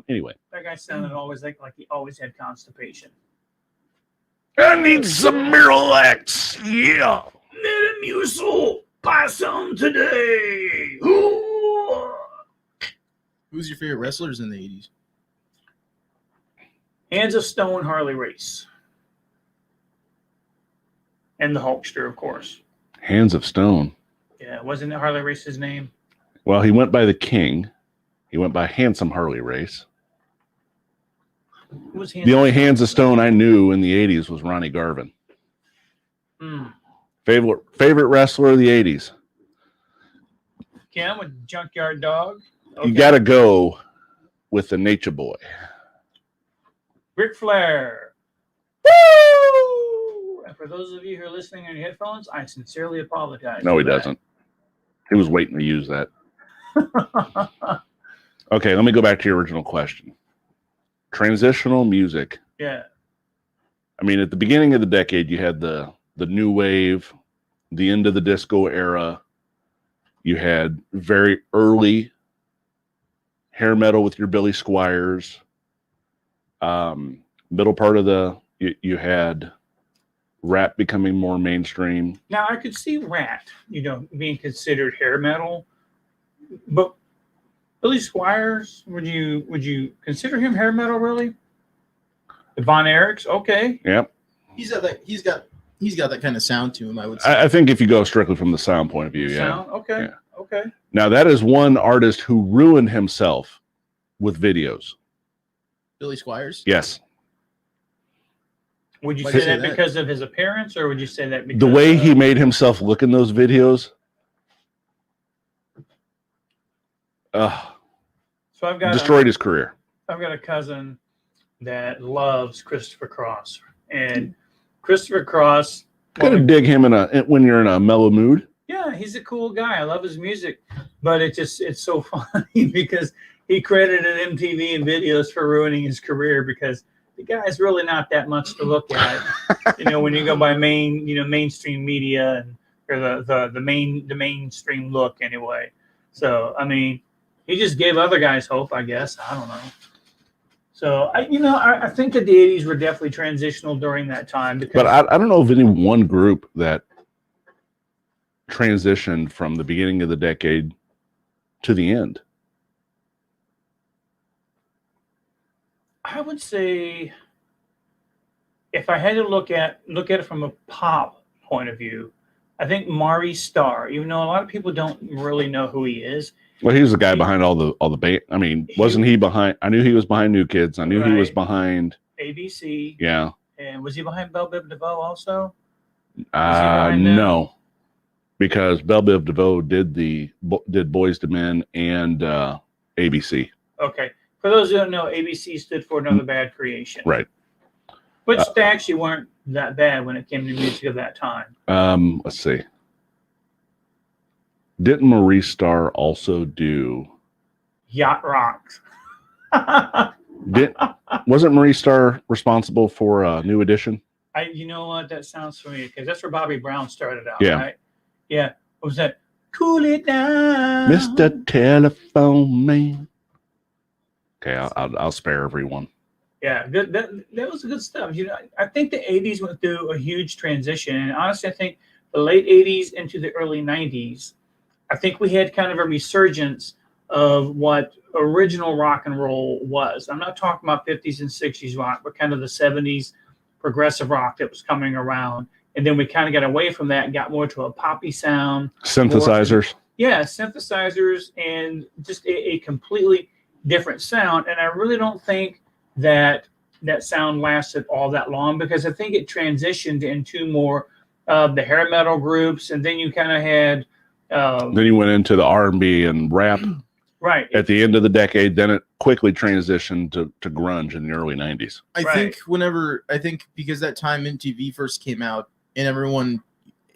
Anyway. that guy sounded always like he always had constipation. I need some Miralax. Yeah. Metamucil, buy some today. Who's your favorite wrestlers in the 80s? Hands of Stone, Harley Race, and the Hulkster, of course. Hands of Stone. Yeah, wasn't it Harley Race's name? Well, he went by the King. He went by Handsome Harley Race. Who was Hands The of only Stone? Hands of Stone I knew in the 80s was Ronnie Garvin. Favorite wrestler of the 80s. Kim with Junkyard Dog. Okay. You got to go with the Nature Boy. Ric Flair. Woo! And for those of you who are listening on your headphones, I sincerely apologize. No, for he that. doesn't. He was waiting to use that. Okay, let me go back to your original question. Transitional music. Yeah. I mean, at the beginning of the decade, you had the new wave, the end of the disco era. You had very early hair metal with your Billy Squires. Middle part of you had rap becoming more mainstream. Now I could see Rat, being considered hair metal, but Billy Squires, would you consider him hair metal really? Von Erichs, okay. Yep. He's got that kind of sound to him, I would say. I think if you go strictly from the sound point of view, yeah. Sound? Okay. Yeah. Okay. Now that is one artist who ruined himself with videos. Billy Squires? Yes. Would you Why say do you say that that? because of his appearance, or would you say that because The way he made himself look in those videos. So I've got Destroyed his career. I've got a cousin that loves Christopher Cross, and Christopher Cross. Gotta dig him when you're in a mellow mood. Yeah, he's a cool guy. I love his music, but it's so funny because he credited MTV and videos for ruining his career because the guy's really not that much to look at. When you go by mainstream media and or the mainstream look anyway. So I mean, he just gave other guys hope, I guess. I don't know. So I think that the 80s were definitely transitional during that time. But I don't know of any one group that transitioned from the beginning of the decade to the end. I would say if I had to look at it from a pop point of view, I think Maury Starr, even though a lot of people don't really know who he is. Well, he was the guy behind all the band. I mean, wasn't he behind? I knew he was behind New Kids. I knew he was behind ABC. Yeah. And was he behind Belle Biv DeVoe also? behind them? No, because Belle Biv DeVoe did Boys to Men and ABC. Okay. For those who don't know, ABC stood for Another Bad Creation. Right. Which they actually weren't that bad when it came to music of that time. Let's see. Didn't Maurice Starr also do Yacht Rock. Wasn't Maurice Starr responsible for New Edition? You know what? That sounds familiar because that's where Bobby Brown started out, Yeah. right? Yeah. What was that? Cool it down, Mr. Telephone Man. Okay, I'll spare everyone. Yeah, that was good stuff. You know, I think the 80s went through a huge transition. And honestly, I think the late 80s into the early 90s, I think we had kind of a resurgence of what original rock and roll was. I'm not talking about 50s and 60s rock, but kind of the 70s progressive rock that was coming around. And then we kind of got away from that and got more to a poppy sound. Synthesizers. Synthesizers and just a completely different sound. And I really don't think that sound lasted all that long, because I think it transitioned into more of the hair metal groups, and then you kind of had then you went into the R&B and rap right at the end of the decade. Then it quickly transitioned to grunge in the early 90s. I think because that time MTV first came out and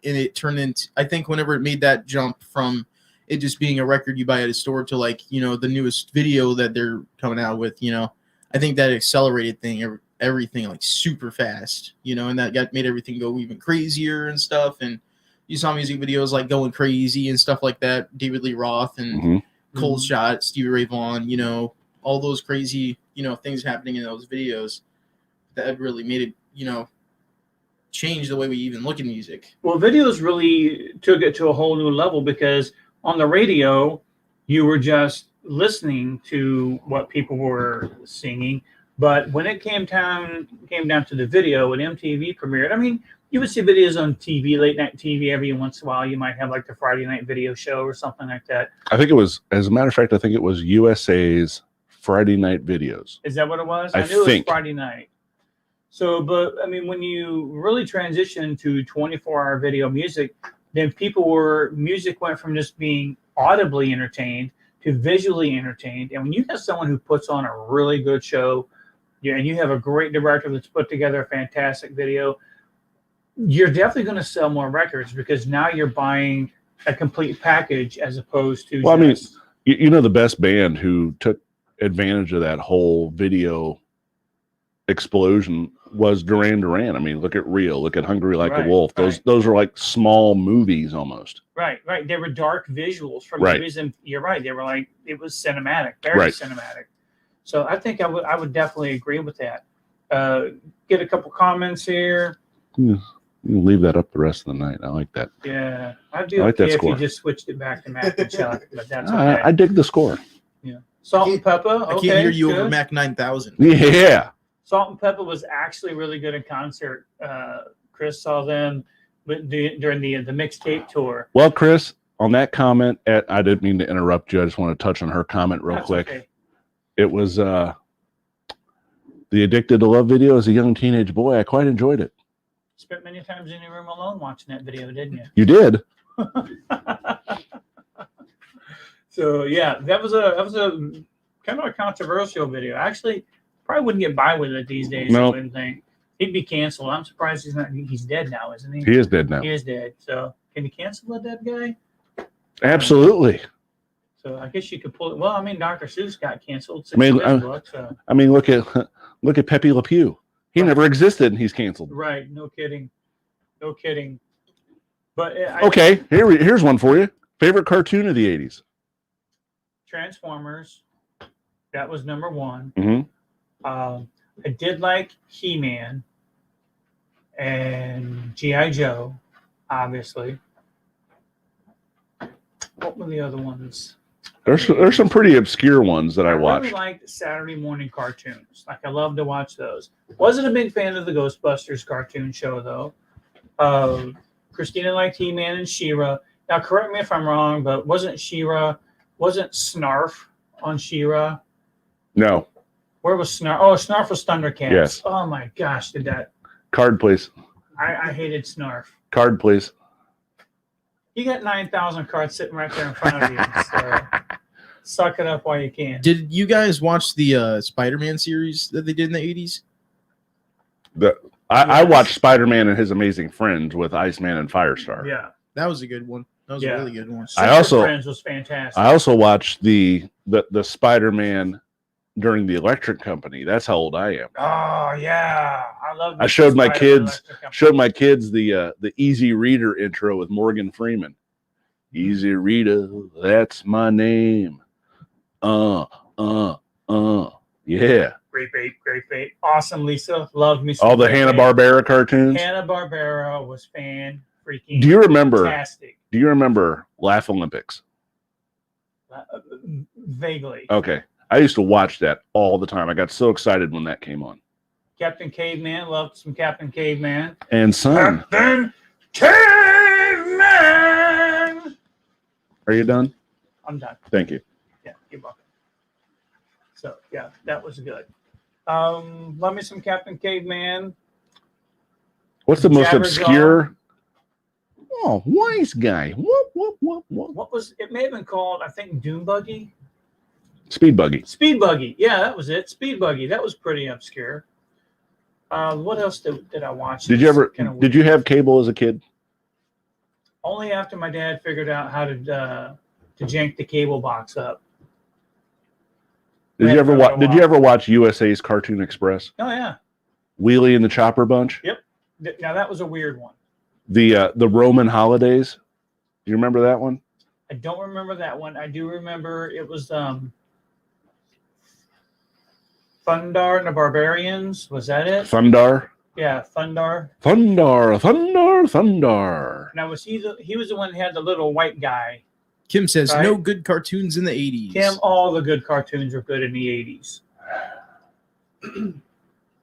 it turned into, I think whenever it made that jump from it just being a record you buy at a store to, like, you know, the newest video that they're coming out with, you know, I think that accelerated everything like super fast, you know, and that made everything go even crazier and stuff. And you saw music videos like Going Crazy and stuff like that. David Lee Roth and Cold Shot, Stevie Ray Vaughan, you know, all those crazy, you know, things happening in those videos that really made it, you know, change the way we even look at music. Well, videos really took it to a whole new level, because on the radio, you were just listening to what people were singing. But when it came down to the video, when MTV premiered, I mean, you would see videos on TV, late night TV, every once in a while. You might have like the Friday night video show or something like that. I think it was, as a matter of fact, I think it was USA's Friday Night Videos. Is that what it was? I knew think. It was Friday night. So, but I mean, when you really transition to 24-hour video music, then music went from just being audibly entertained to visually entertained. And when you have someone who puts on a really good show, and you have a great director that's put together a fantastic video, you're definitely going to sell more records, because now you're buying a complete package as opposed to. Well, I mean, you know, the best band who took advantage of that whole video explosion was Duran Duran. I mean, look at Rio, look at Hungry Like a Wolf. Those are like small movies almost. Right. They were dark visuals from movies, and you're right. They were like, it was cinematic, very cinematic. So I think I would definitely agree with that. Get a couple comments here. You leave that up the rest of the night. I like that. Yeah, I'd be like okay that if score. you just switched it back to Mack and Chuck, but that's okay. I dig the score. Yeah, Salt and Pepper. Okay, I can't hear you over Mac 9000. Yeah. Salt and Pepper was actually really good in concert. Chris saw them during the mixtape tour. Well, Chris, on that comment, I didn't mean to interrupt you. I just want to touch on her comment real quick. Okay. It was the Addicted to Love video as a young teenage boy. I quite enjoyed it. Spent many times in your room alone watching that video, didn't you? You did. So yeah, that was a kind of a controversial video. Actually, probably wouldn't get by with it these days. No. I wouldn't think. He'd be canceled. I'm surprised he's not. He's dead now, isn't he? He is dead now. He is dead. So can you cancel a dead guy? Absolutely. So I guess you could pull it. Well, I mean, Dr. Seuss got canceled. I mean, So. I mean, look at Pepe Le Pew. He never existed, and he's canceled. Right. No kidding. No kidding. But okay, here's one for you. Favorite cartoon of the 80s? Transformers. That was number one. Mm-hmm. I did like He-Man and G.I. Joe, obviously. What were the other ones? There's some pretty obscure ones that I watched. I really liked Saturday morning cartoons. Like, I love to watch those. Wasn't a big fan of the Ghostbusters cartoon show, though. Christina liked He-Man and She-Ra. Now, correct me if I'm wrong, but wasn't Snarf on She-Ra? No. Where was Snarf? Oh, Snarf was Thundercats. Yes. Oh, my gosh, did that. Card, please. I hated Snarf. Card, please. You got 9,000 cards sitting right there in front of you. So suck it up while you can. Did you guys watch the Spider-Man series that they did in the 80s? I watched Spider-Man and His Amazing Friends with Iceman and Firestar. Yeah. That was a good one. That was a really good one. Friends was fantastic. I also watched the Spider-Man during the Electric Company. That's how old I am. Oh yeah, I love. I showed my kids the Easy Reader intro with Morgan Freeman. Easy Rita, that's my name. Yeah. Great bait, great bait. Awesome, Lisa. Love me some All the great bait. Hanna-Barbera cartoons. Hanna-Barbera was fan-freaking Do you remember? fantastic. Do you remember Laugh Olympics? Vaguely. Okay. I used to watch that all the time. I got so excited when that came on. Captain Caveman. Loved some Captain Caveman. And son. Captain Caveman! Are you done? I'm done. Thank you. Yeah, you're welcome. So, yeah, that was good. Love me some Captain Caveman. What's the most Jabberjaw. obscure? Oh, wise guy. Whoop, whoop, whoop, whoop. What was it? May have been called, I think, Doom Buggy. Speed Buggy. Speed Buggy. Yeah, that was it. Speed Buggy. That was pretty obscure. What else did I watch? Did you ever? Did you have cable as a kid? Only after my dad figured out how to jank the cable box up. Did you ever watch? Did you ever watch USA's Cartoon Express? Oh yeah. Wheelie and the Chopper Bunch. Yep. Now that was a weird one. The Roman holidays. Do you remember that one? I don't remember that one. I do remember it was Thundar and the Barbarians. Was that it? Thundar. Yeah, Thundar. Thundar. Now was he was the one that had the little white guy. Kim says Right. no good cartoons in the 80s. Kim, all the good cartoons were good in the 80s. The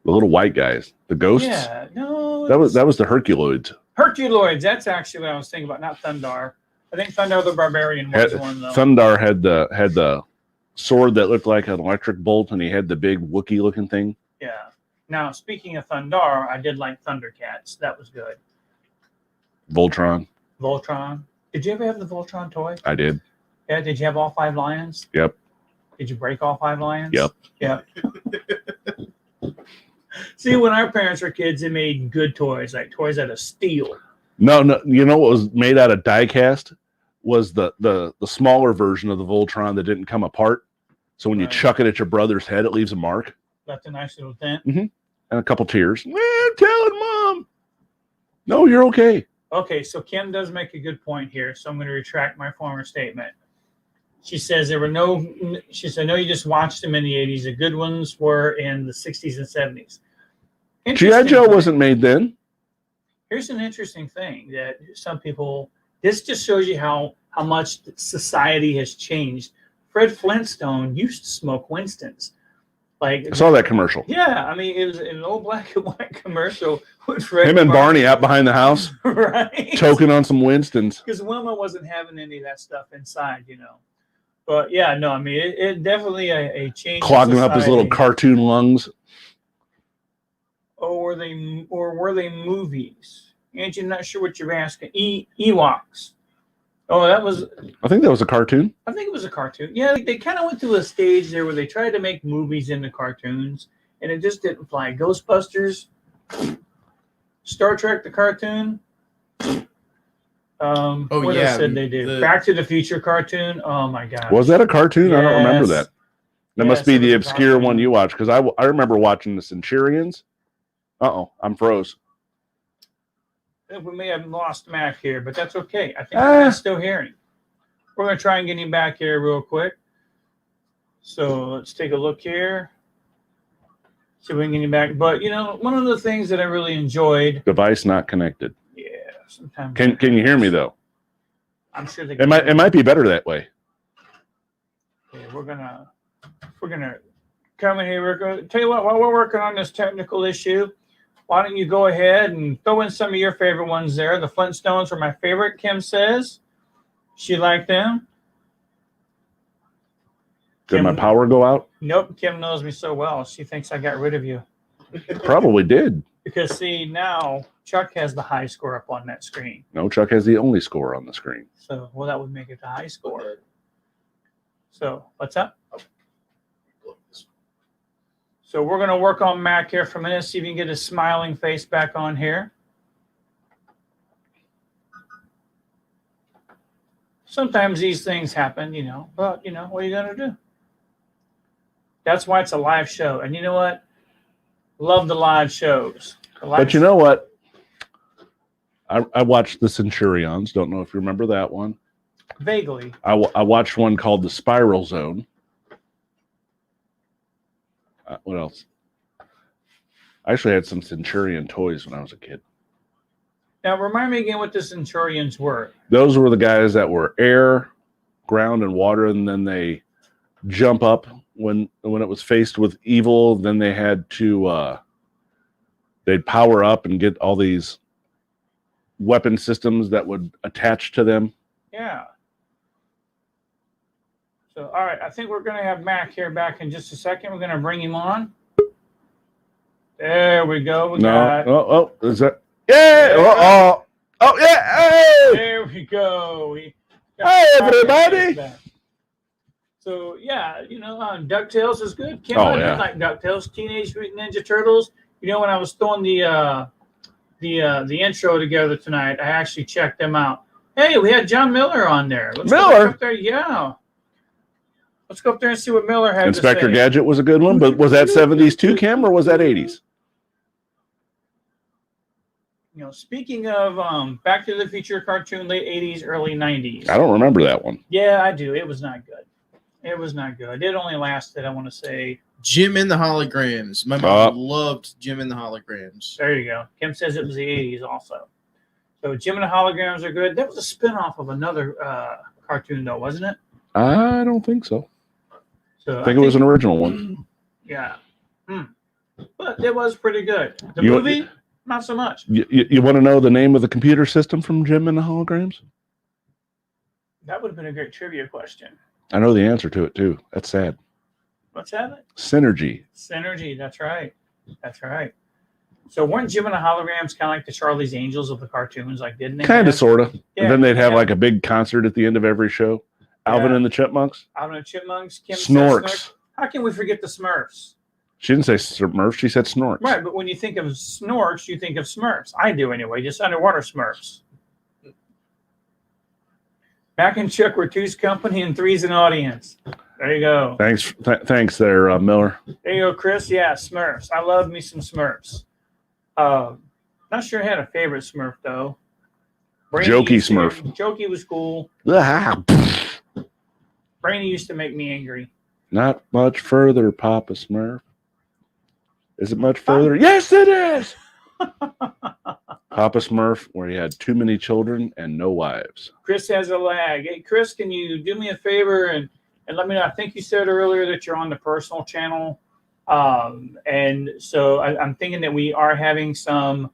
little white guys, the ghosts. Yeah, no. That was the Herculoids. Herculoids. That's actually what I was thinking about, not Thundar. I think Thundar the Barbarian was one though. Thundar had the sword that looked like an electric bolt, and he had the big Wookiee looking thing. Yeah. Now speaking of Thundar, I did like Thundercats. That was good. Voltron. Voltron. Did you ever have the Voltron toy? I did. Yeah. Did you have all 5 lions? Yep. Did you break all 5 lions? Yep. Yep. See, when our parents were kids, they made good toys, like toys out of steel. No. You know what was made out of die cast was the smaller version of the Voltron that didn't come apart. So when you chuck it at your brother's head, it leaves a mark. Left a nice little dent. Mm-hmm. And a couple tears. I'm telling Mom. No, you're okay. Okay, so Kim does make a good point here, so I'm going to retract my former statement. She says she said, no, you just watched them in the 80s. The good ones were in the 60s and 70s. G.I. Joe wasn't made then. Here's an interesting thing that some people, this just shows you how much society has changed. Fred Flintstone used to smoke Winston's. Like, I saw that commercial. Yeah, I mean, it was an old black and white commercial with Fred. Him and Barney out behind the house, right? choking on some Winstons. Because Wilma wasn't having any of that stuff inside, you know. But yeah, no, I mean, it definitely a change. Clogging up his little cartoon lungs. Oh, were they movies? And you're not sure what you're asking. Ewoks. Oh, that was. I think that was a cartoon. I think it was a cartoon. Yeah, they kind of went through a stage there where they tried to make movies into cartoons, and it just didn't fly. Ghostbusters, Star Trek, the cartoon. What else did they do? Back to the Future cartoon. Oh my god. Was that a cartoon? Yes. I don't remember that. That must be it was the a obscure cartoon. one you watched, because I remember watching the Centurions. I'm froze. We may have lost Mac here, but that's okay. I think I'm still hearing. We're going to try and get him back here real quick. So let's take a look here. See if we can get him back. But, you know, one of the things that I really enjoyed. Device not connected. Yeah, sometimes. Can you hear me, though? I'm sure they It might be better that way. Okay, we're going to come in here. We're going to tell you what, while we're working on this technical issue, why don't you go ahead and throw in some of your favorite ones there. The Flintstones were my favorite, Kim says. She liked them. Did my power go out? Nope, Kim knows me so well. She thinks I got rid of you. Probably did. Because, see, now Chuck has the high score up on that screen. No, Chuck has the only score on the screen. So, well, that would make it the high score. So, what's up? So we're going to work on Mac here for a minute, see if we can get his smiling face back on here. Sometimes these things happen, you know, but, you know, what are you going to do? That's why it's a live show. And you know what? Love the live shows. But you know what? I watched the Centurions. Don't know if you remember that one. Vaguely. I watched one called The Spiral Zone. What else? I actually had some Centurion toys when I was a kid. Now, remind me again what the Centurions were. Those were the guys that were air, ground, and water, and then they jump up when it was faced with evil. Then they had to they'd power up and get all these weapon systems that would attach to them. Yeah. So, all right, I think we're going to have Mac here back in just a second. We're going to bring him on. There we go. Is that? Yeah. Yeah. Hey. There we go. Hey, everybody. So, yeah, DuckTales is good. Kim, Oh, I yeah. did like DuckTales, Teenage Mutant Ninja Turtles. When I was throwing the intro together tonight, I actually checked them out. Hey, we had John Miller on there. Let's go Miller? up there. Yeah. Let's go up there and see what Miller had Inspector to say. Gadget was a good one, but was that 70s too, Kim, or was that 80s? Speaking of Back to the Future cartoon, late 80s, early 90s. I don't remember that one. Yeah, I do. It was not good. It only lasted, I want to say. Jim and the Holograms. My mom loved Jim and the Holograms. There you go. Kim says it was the 80s also. So Jim and the Holograms are good. That was a spinoff of another cartoon, though, wasn't it? I don't think so. So I think it was an original one. Yeah. But it was pretty good. The You- movie, not so much. You want to know the name of the computer system from Jim and the Holograms? That would have been a great trivia question. I know the answer to it, too. That's sad. Let's have it. Synergy. Synergy. That's right. So weren't Jim and the Holograms kind of like the Charlie's Angels of the cartoons? Like, didn't they? Kind of, sort of. Yeah, And then they'd have yeah. like a big concert at the end of every show. Alvin Yeah. and the Chipmunks. Alvin and the Chipmunks. Kim said Snorks. How can we forget the Smurfs? She didn't say Smurf. She said Snorks. Right, but when you think of Snorks, you think of Smurfs. I do anyway, just underwater Smurfs. Mack and Chuck were two's company and three's an audience. There you go. Thanks there, Miller. There you go, Chris. Yeah, Smurfs. I love me some Smurfs. Not sure I had a favorite Smurf, though. Jokey Smurf. Jokey was cool. Brainy used to make me angry. Not much further, Papa Smurf. Is it much further? Yes, it is. Papa Smurf, where he had too many children and no wives. Chris has a lag. Hey, Chris, can you do me a favor and let me know? I think you said earlier that you're on the personal channel. And so I'm thinking that we are having some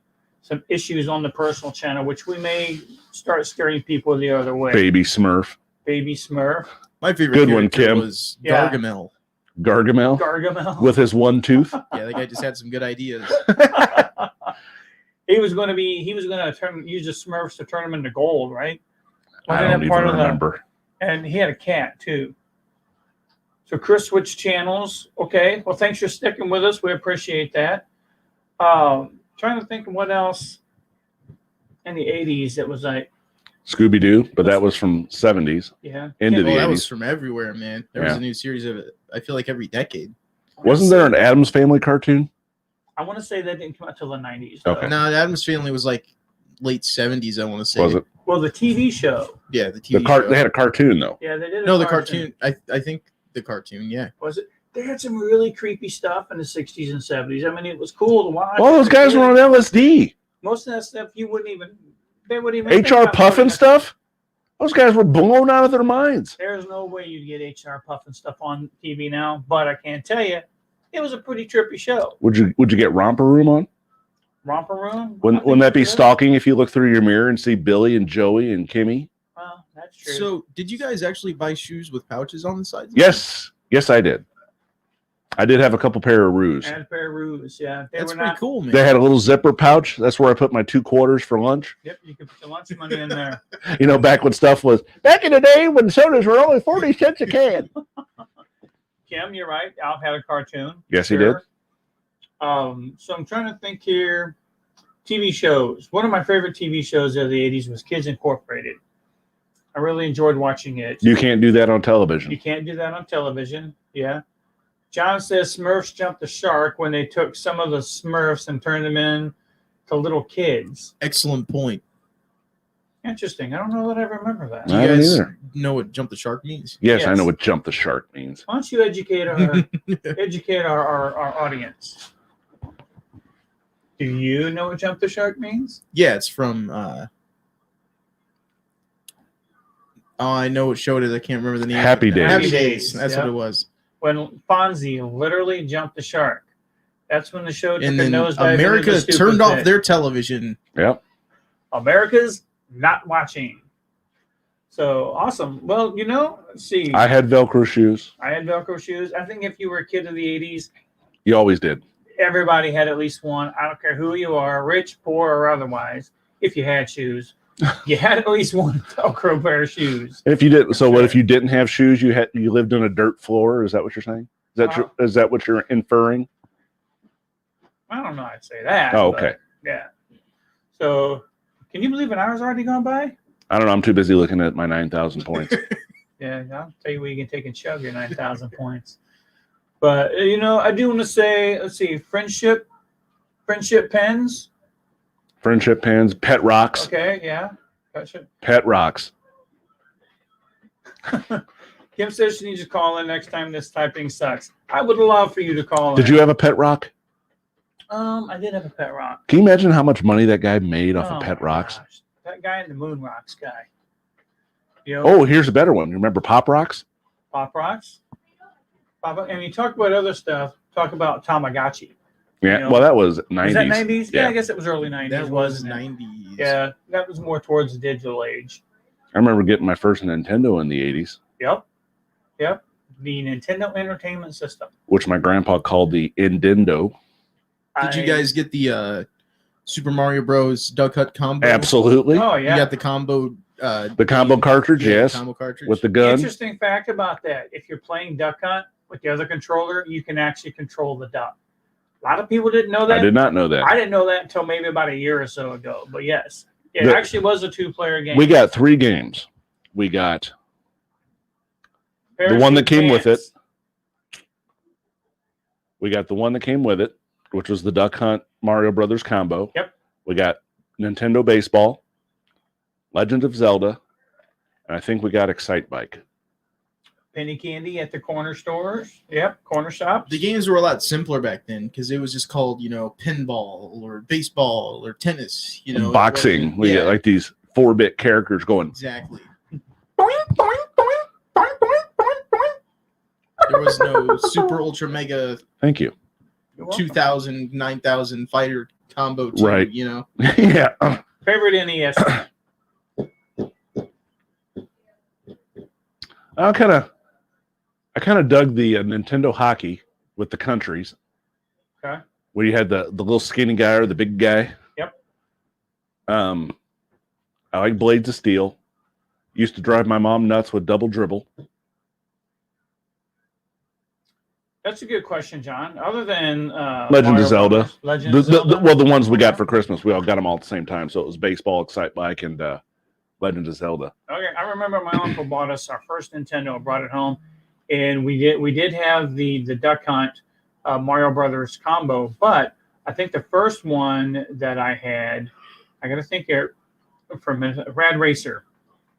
issues on the personal channel, which we may start scaring people the other way. Baby Smurf. Baby Smurf. My favorite Good one, character Kim. was Yeah. Gargamel. Gargamel with his one tooth. Yeah, that guy just had some good ideas. He was going to use the Smurfs to turn them into gold, right? I don't even remember. And he had a cat too. So Chris switched channels. Okay. Well, thanks for sticking with us. We appreciate that. Trying to think of what else in the 80s that was like. Scooby-Doo, but that was from 70s. Yeah. Into the That 80s. was from everywhere, man. There was a new series of it. I feel like every decade. Wasn't there an Addams Family cartoon? I want to say that didn't come out till the 90s. Though. Okay. No, the Addams Family was like late 70s, I want to say. Was it? Well, the TV show. Yeah, the TV show. They had a cartoon, though. Yeah, they did. No, the cartoon. I think the cartoon, yeah. Was it? They had some really creepy stuff in the 60s and 70s. I mean, it was cool to watch. All those guys were on LSD. Most of that stuff you wouldn't even. They wouldn't even. think HR about Puffin doing that. stuff? Those guys were blown out of their minds. There's no way you'd get HR Puffin stuff on TV now, but I can tell you, it was a pretty trippy show. Would you get Romper Room on? Romper Room? Wouldn't that be good? stalking if you look through your mirror and see Billy and Joey and Kimmy? Well, that's true. So, did you guys actually buy shoes with pouches on the sides? Yes, I did. I did have a couple pair of roos. and a pair of roos, yeah. They That's were pretty not, cool, man. They had a little zipper pouch. That's where I put my 2 quarters for lunch. Yep, you could put your lunch money in there. You know, back when stuff was back in the day when sodas were only 40 cents a can. Kim, you're right. Alf had a cartoon. Yes, he did. So I'm trying to think here. TV shows. One of my favorite TV shows of the 80s was Kids Incorporated. I really enjoyed watching it. You can't do that on You television. can't do that on television. Yeah. John says Smurfs jumped the shark when they took some of the Smurfs and turned them in to little kids. Excellent point. Interesting. I don't know that I remember that. Do I you don't guys either. know what jump the shark means? Yes, I Yes. know what jump the shark means. Why don't you educate our audience? Do you know what jump the shark means? Yeah, it's from. I know what show it is. I can't remember the name. Happy Days. Happy Days. That's Yep. what it was. When Fonzie literally jumped the shark. That's when the show took And a then nosedive into America the stupid turned off pit. their television. Yep. America's not watching. So awesome. Well, let's see. I had Velcro shoes. I had Velcro shoes. I think if you were a kid of the 80s, You always did. everybody had at least one. I don't care who you are, rich, poor, or otherwise. If you had shoes, you had at least one Velcro pair of shoes. If you didn't, so what if you didn't have shoes? You lived on a dirt floor. Is that what you're saying? Is that what you're inferring? I don't know. I'd say that. Oh, but, okay. yeah. So, can you believe an hour's already gone by? I don't know. I'm too busy looking at my 9,000 points. Yeah, I'll tell you where you can take and shove your 9,000 points. But I do want to say, let's see, friendship pens. Friendship pens, pet rocks, Okay, yeah, gotcha. pet rocks. Kim says she needs to call in next time this typing sucks. I would love for you to call in. Did you have a pet rock? I did have a pet rock. Can you imagine how much money that guy made off Oh of pet my rocks? gosh. That guy in the Moon Rocks guy. Oh, here's a better one. You remember Pop Rocks? Pop Rocks. And you talk about other stuff. Talk about Tamagotchi. Yeah. Well, that was 90s. Was that 90s? Yeah, Yeah. I guess it was early 90s. That was wasn't it? 90s. Yeah, that was more towards the digital age. I remember getting my first Nintendo in the 80s, Yep. The Nintendo Entertainment System. which my grandpa called the Indendo. Did you guys get the Super Mario Bros. Duck Hunt combo? Absolutely. Oh, You yeah. got the combo. The combo cartridge, yes. Combo cartridge. With the gun. Interesting fact about that. If you're playing Duck Hunt with the other controller, you can actually control the duck. A lot of people didn't know that. I did not know that. I didn't know that until maybe about a year or so ago. But yes, it The- actually was a 2-player game. We got 3 games. We got the one that came with it. Pants. the one that came with it, which was the Duck Hunt Mario Brothers combo. Yep. We got Nintendo Baseball, Legend of Zelda, and I think we got Excite Bike. Penny candy at the corner stores. Yep, corner shops. The games were a lot simpler back then because it was just called, pinball or baseball or tennis. it Boxing. wasn't- We got like these 4-bit characters going. Exactly. There was no super ultra mega Thank you. You're welcome. 2,000, 9,000 fighter combo team, Right. Yeah. Favorite NES. I kind of dug the Nintendo hockey with the countries. Okay. Where you had the little skinny guy or the big guy. Yep. I like Blades of Steel. Used to drive my mom nuts with Double Dribble. That's a good question, John. Other than Legend Mario of Zelda. Brothers, Legend of Zelda. The ones we got for Christmas. We all got them all at the same time. So it was Baseball, Excite Bike, and Legend of Zelda. Okay, I remember my uncle bought us our first Nintendo, brought it home, and we did have the Duck Hunt Mario Brothers combo. But I think the first one that I had, I got to think here for a minute, Rad Racer,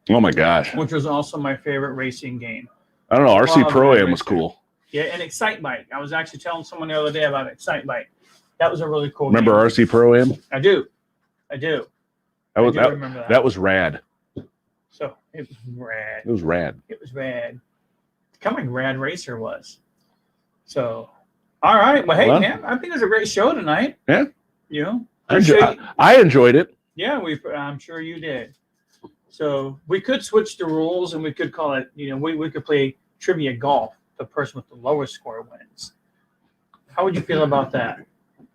Oh my gosh. which was also my favorite racing game. I don't know. RC Well, Pro Rad Am was Racer. cool. Yeah, and Excite Bike. I was actually telling someone the other day about Excite Bike. That was a really cool Remember game. RC Pro Am? I do. That was I do remember that. that was rad. So it was rad. It was rad. It was rad. Kind of like Rad Racer was. So, all right. Well, hey, Well, man, I think it was a great show tonight. Yeah. I enjoyed it. yeah, I'm sure you did. So we could switch the rules and we could call it, we could play trivia golf. The person with the lowest score wins. How would you feel about that?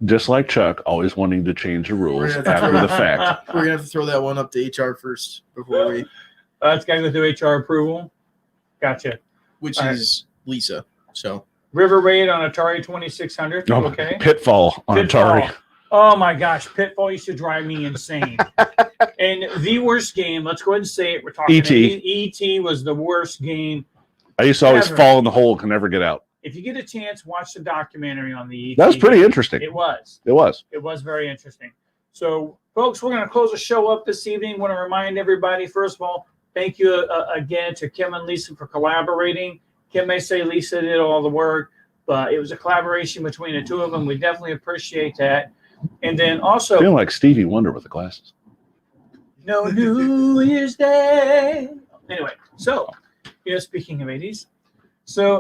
Just like Chuck, always wanting to change the rules We're gonna have to after the fact. We're going to have to throw that one up to HR first before we, It's got to go through HR approval. Gotcha. which All right. is Lisa. So River Raid on Atari 2600. No, Okay. Pitfall on Pitfall. Atari. Oh my gosh, Pitfall used to drive me insane. And the worst game, let's go ahead and say it. We're talking E.T.. E.T. was the worst game. I used to always Ever. fall in the hole, can never get out. If you get a chance, watch the documentary on the E.T. That was pretty interesting. It was. It was. It was very interesting. So folks, we're going to close the show up this evening. I want to remind everybody, first of all, thank you again to Kim and Lisa for collaborating. Kim may say Lisa did all the work, but it was a collaboration between the two of them. We definitely appreciate that. And then also, Feeling like Stevie Wonder with the glasses. No New Year's Day. Anyway, so, speaking of 80s, so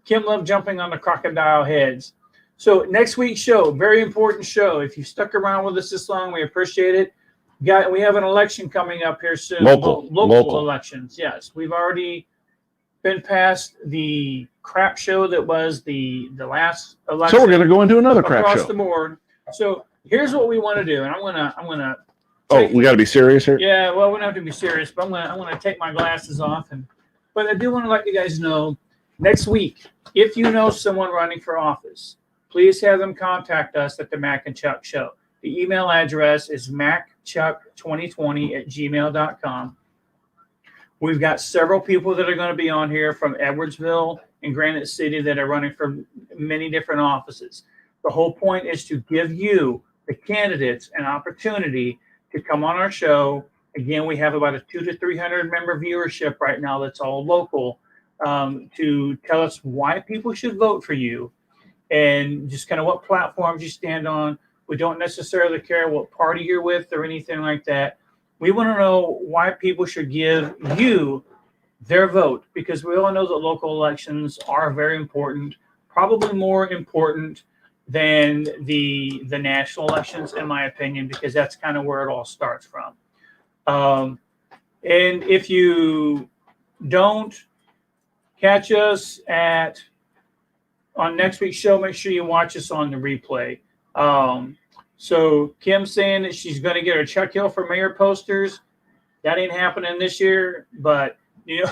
Kim loved jumping on the crocodile heads. So next week's show, very important show. If you stuck around with us this long, we appreciate it. We have an election coming up here soon. Local elections. Yes, we've already been past the crap show that was the last election. So we're going to go into another crap show across the board. So here's what we want to do, and I'm gonna. We got to be serious here. Yeah, well, we don't have to be serious, but I'm gonna take my glasses off, but I do want to let you guys know next week, if you know someone running for office, please have them contact us at the Mack and Chuck Show. The email address is mackchuck2020@gmail.com. We've got several people that are going to be on here from Edwardsville and Granite City that are running for many different offices. The whole point is to give you, the candidates, an opportunity to come on our show. Again, we have about a 200 to 300 member viewership right now that's all local, to tell us why people should vote for you and just kind of what platforms you stand on. We don't necessarily care what party you're with or anything like that. We want to know why people should give you their vote, because we all know that local elections are very important, probably more important than the national elections, in my opinion, because that's kind of where it all starts from. And if you don't catch us on next week's show, make sure you watch us on the replay. So Kim's saying that she's going to get her Chuck Hill for mayor posters. That ain't happening this year, but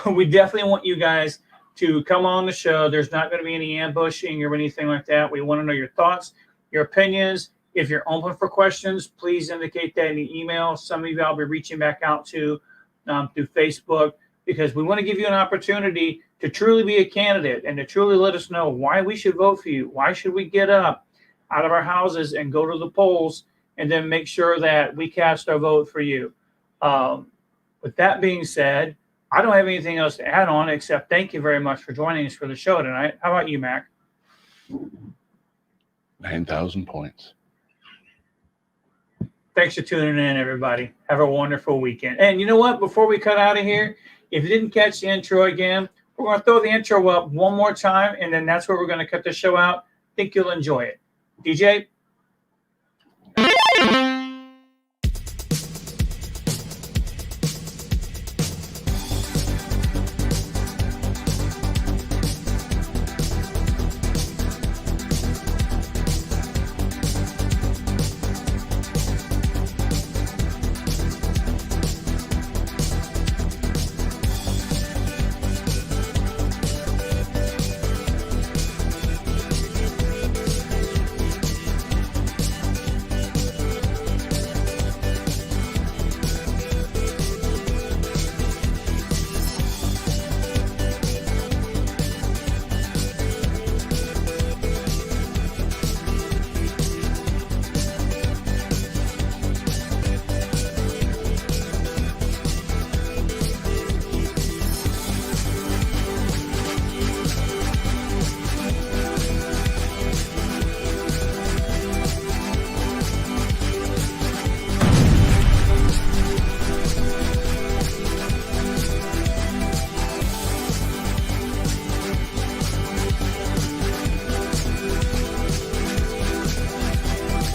we definitely want you guys to come on the show. There's not going to be any ambushing or anything like that. We want to know your thoughts, your opinions. If you're open for questions, please indicate that in the email. Some of you I'll be reaching back out to through Facebook, because we want to give you an opportunity to truly be a candidate and to truly let us know why we should vote for you. Why should we get up out of our houses and go to the polls and then make sure that we cast our vote for you? With that being said, I don't have anything else to add on except thank you very much for joining us for the show tonight. How about you, Mac? 9,000 points. Thanks for tuning in, everybody. Have a wonderful weekend. And you know what? Before we cut out of here, if you didn't catch the intro again, we're going to throw the intro up one more time, and then that's where we're going to cut the show out. I think you'll enjoy it. DJ?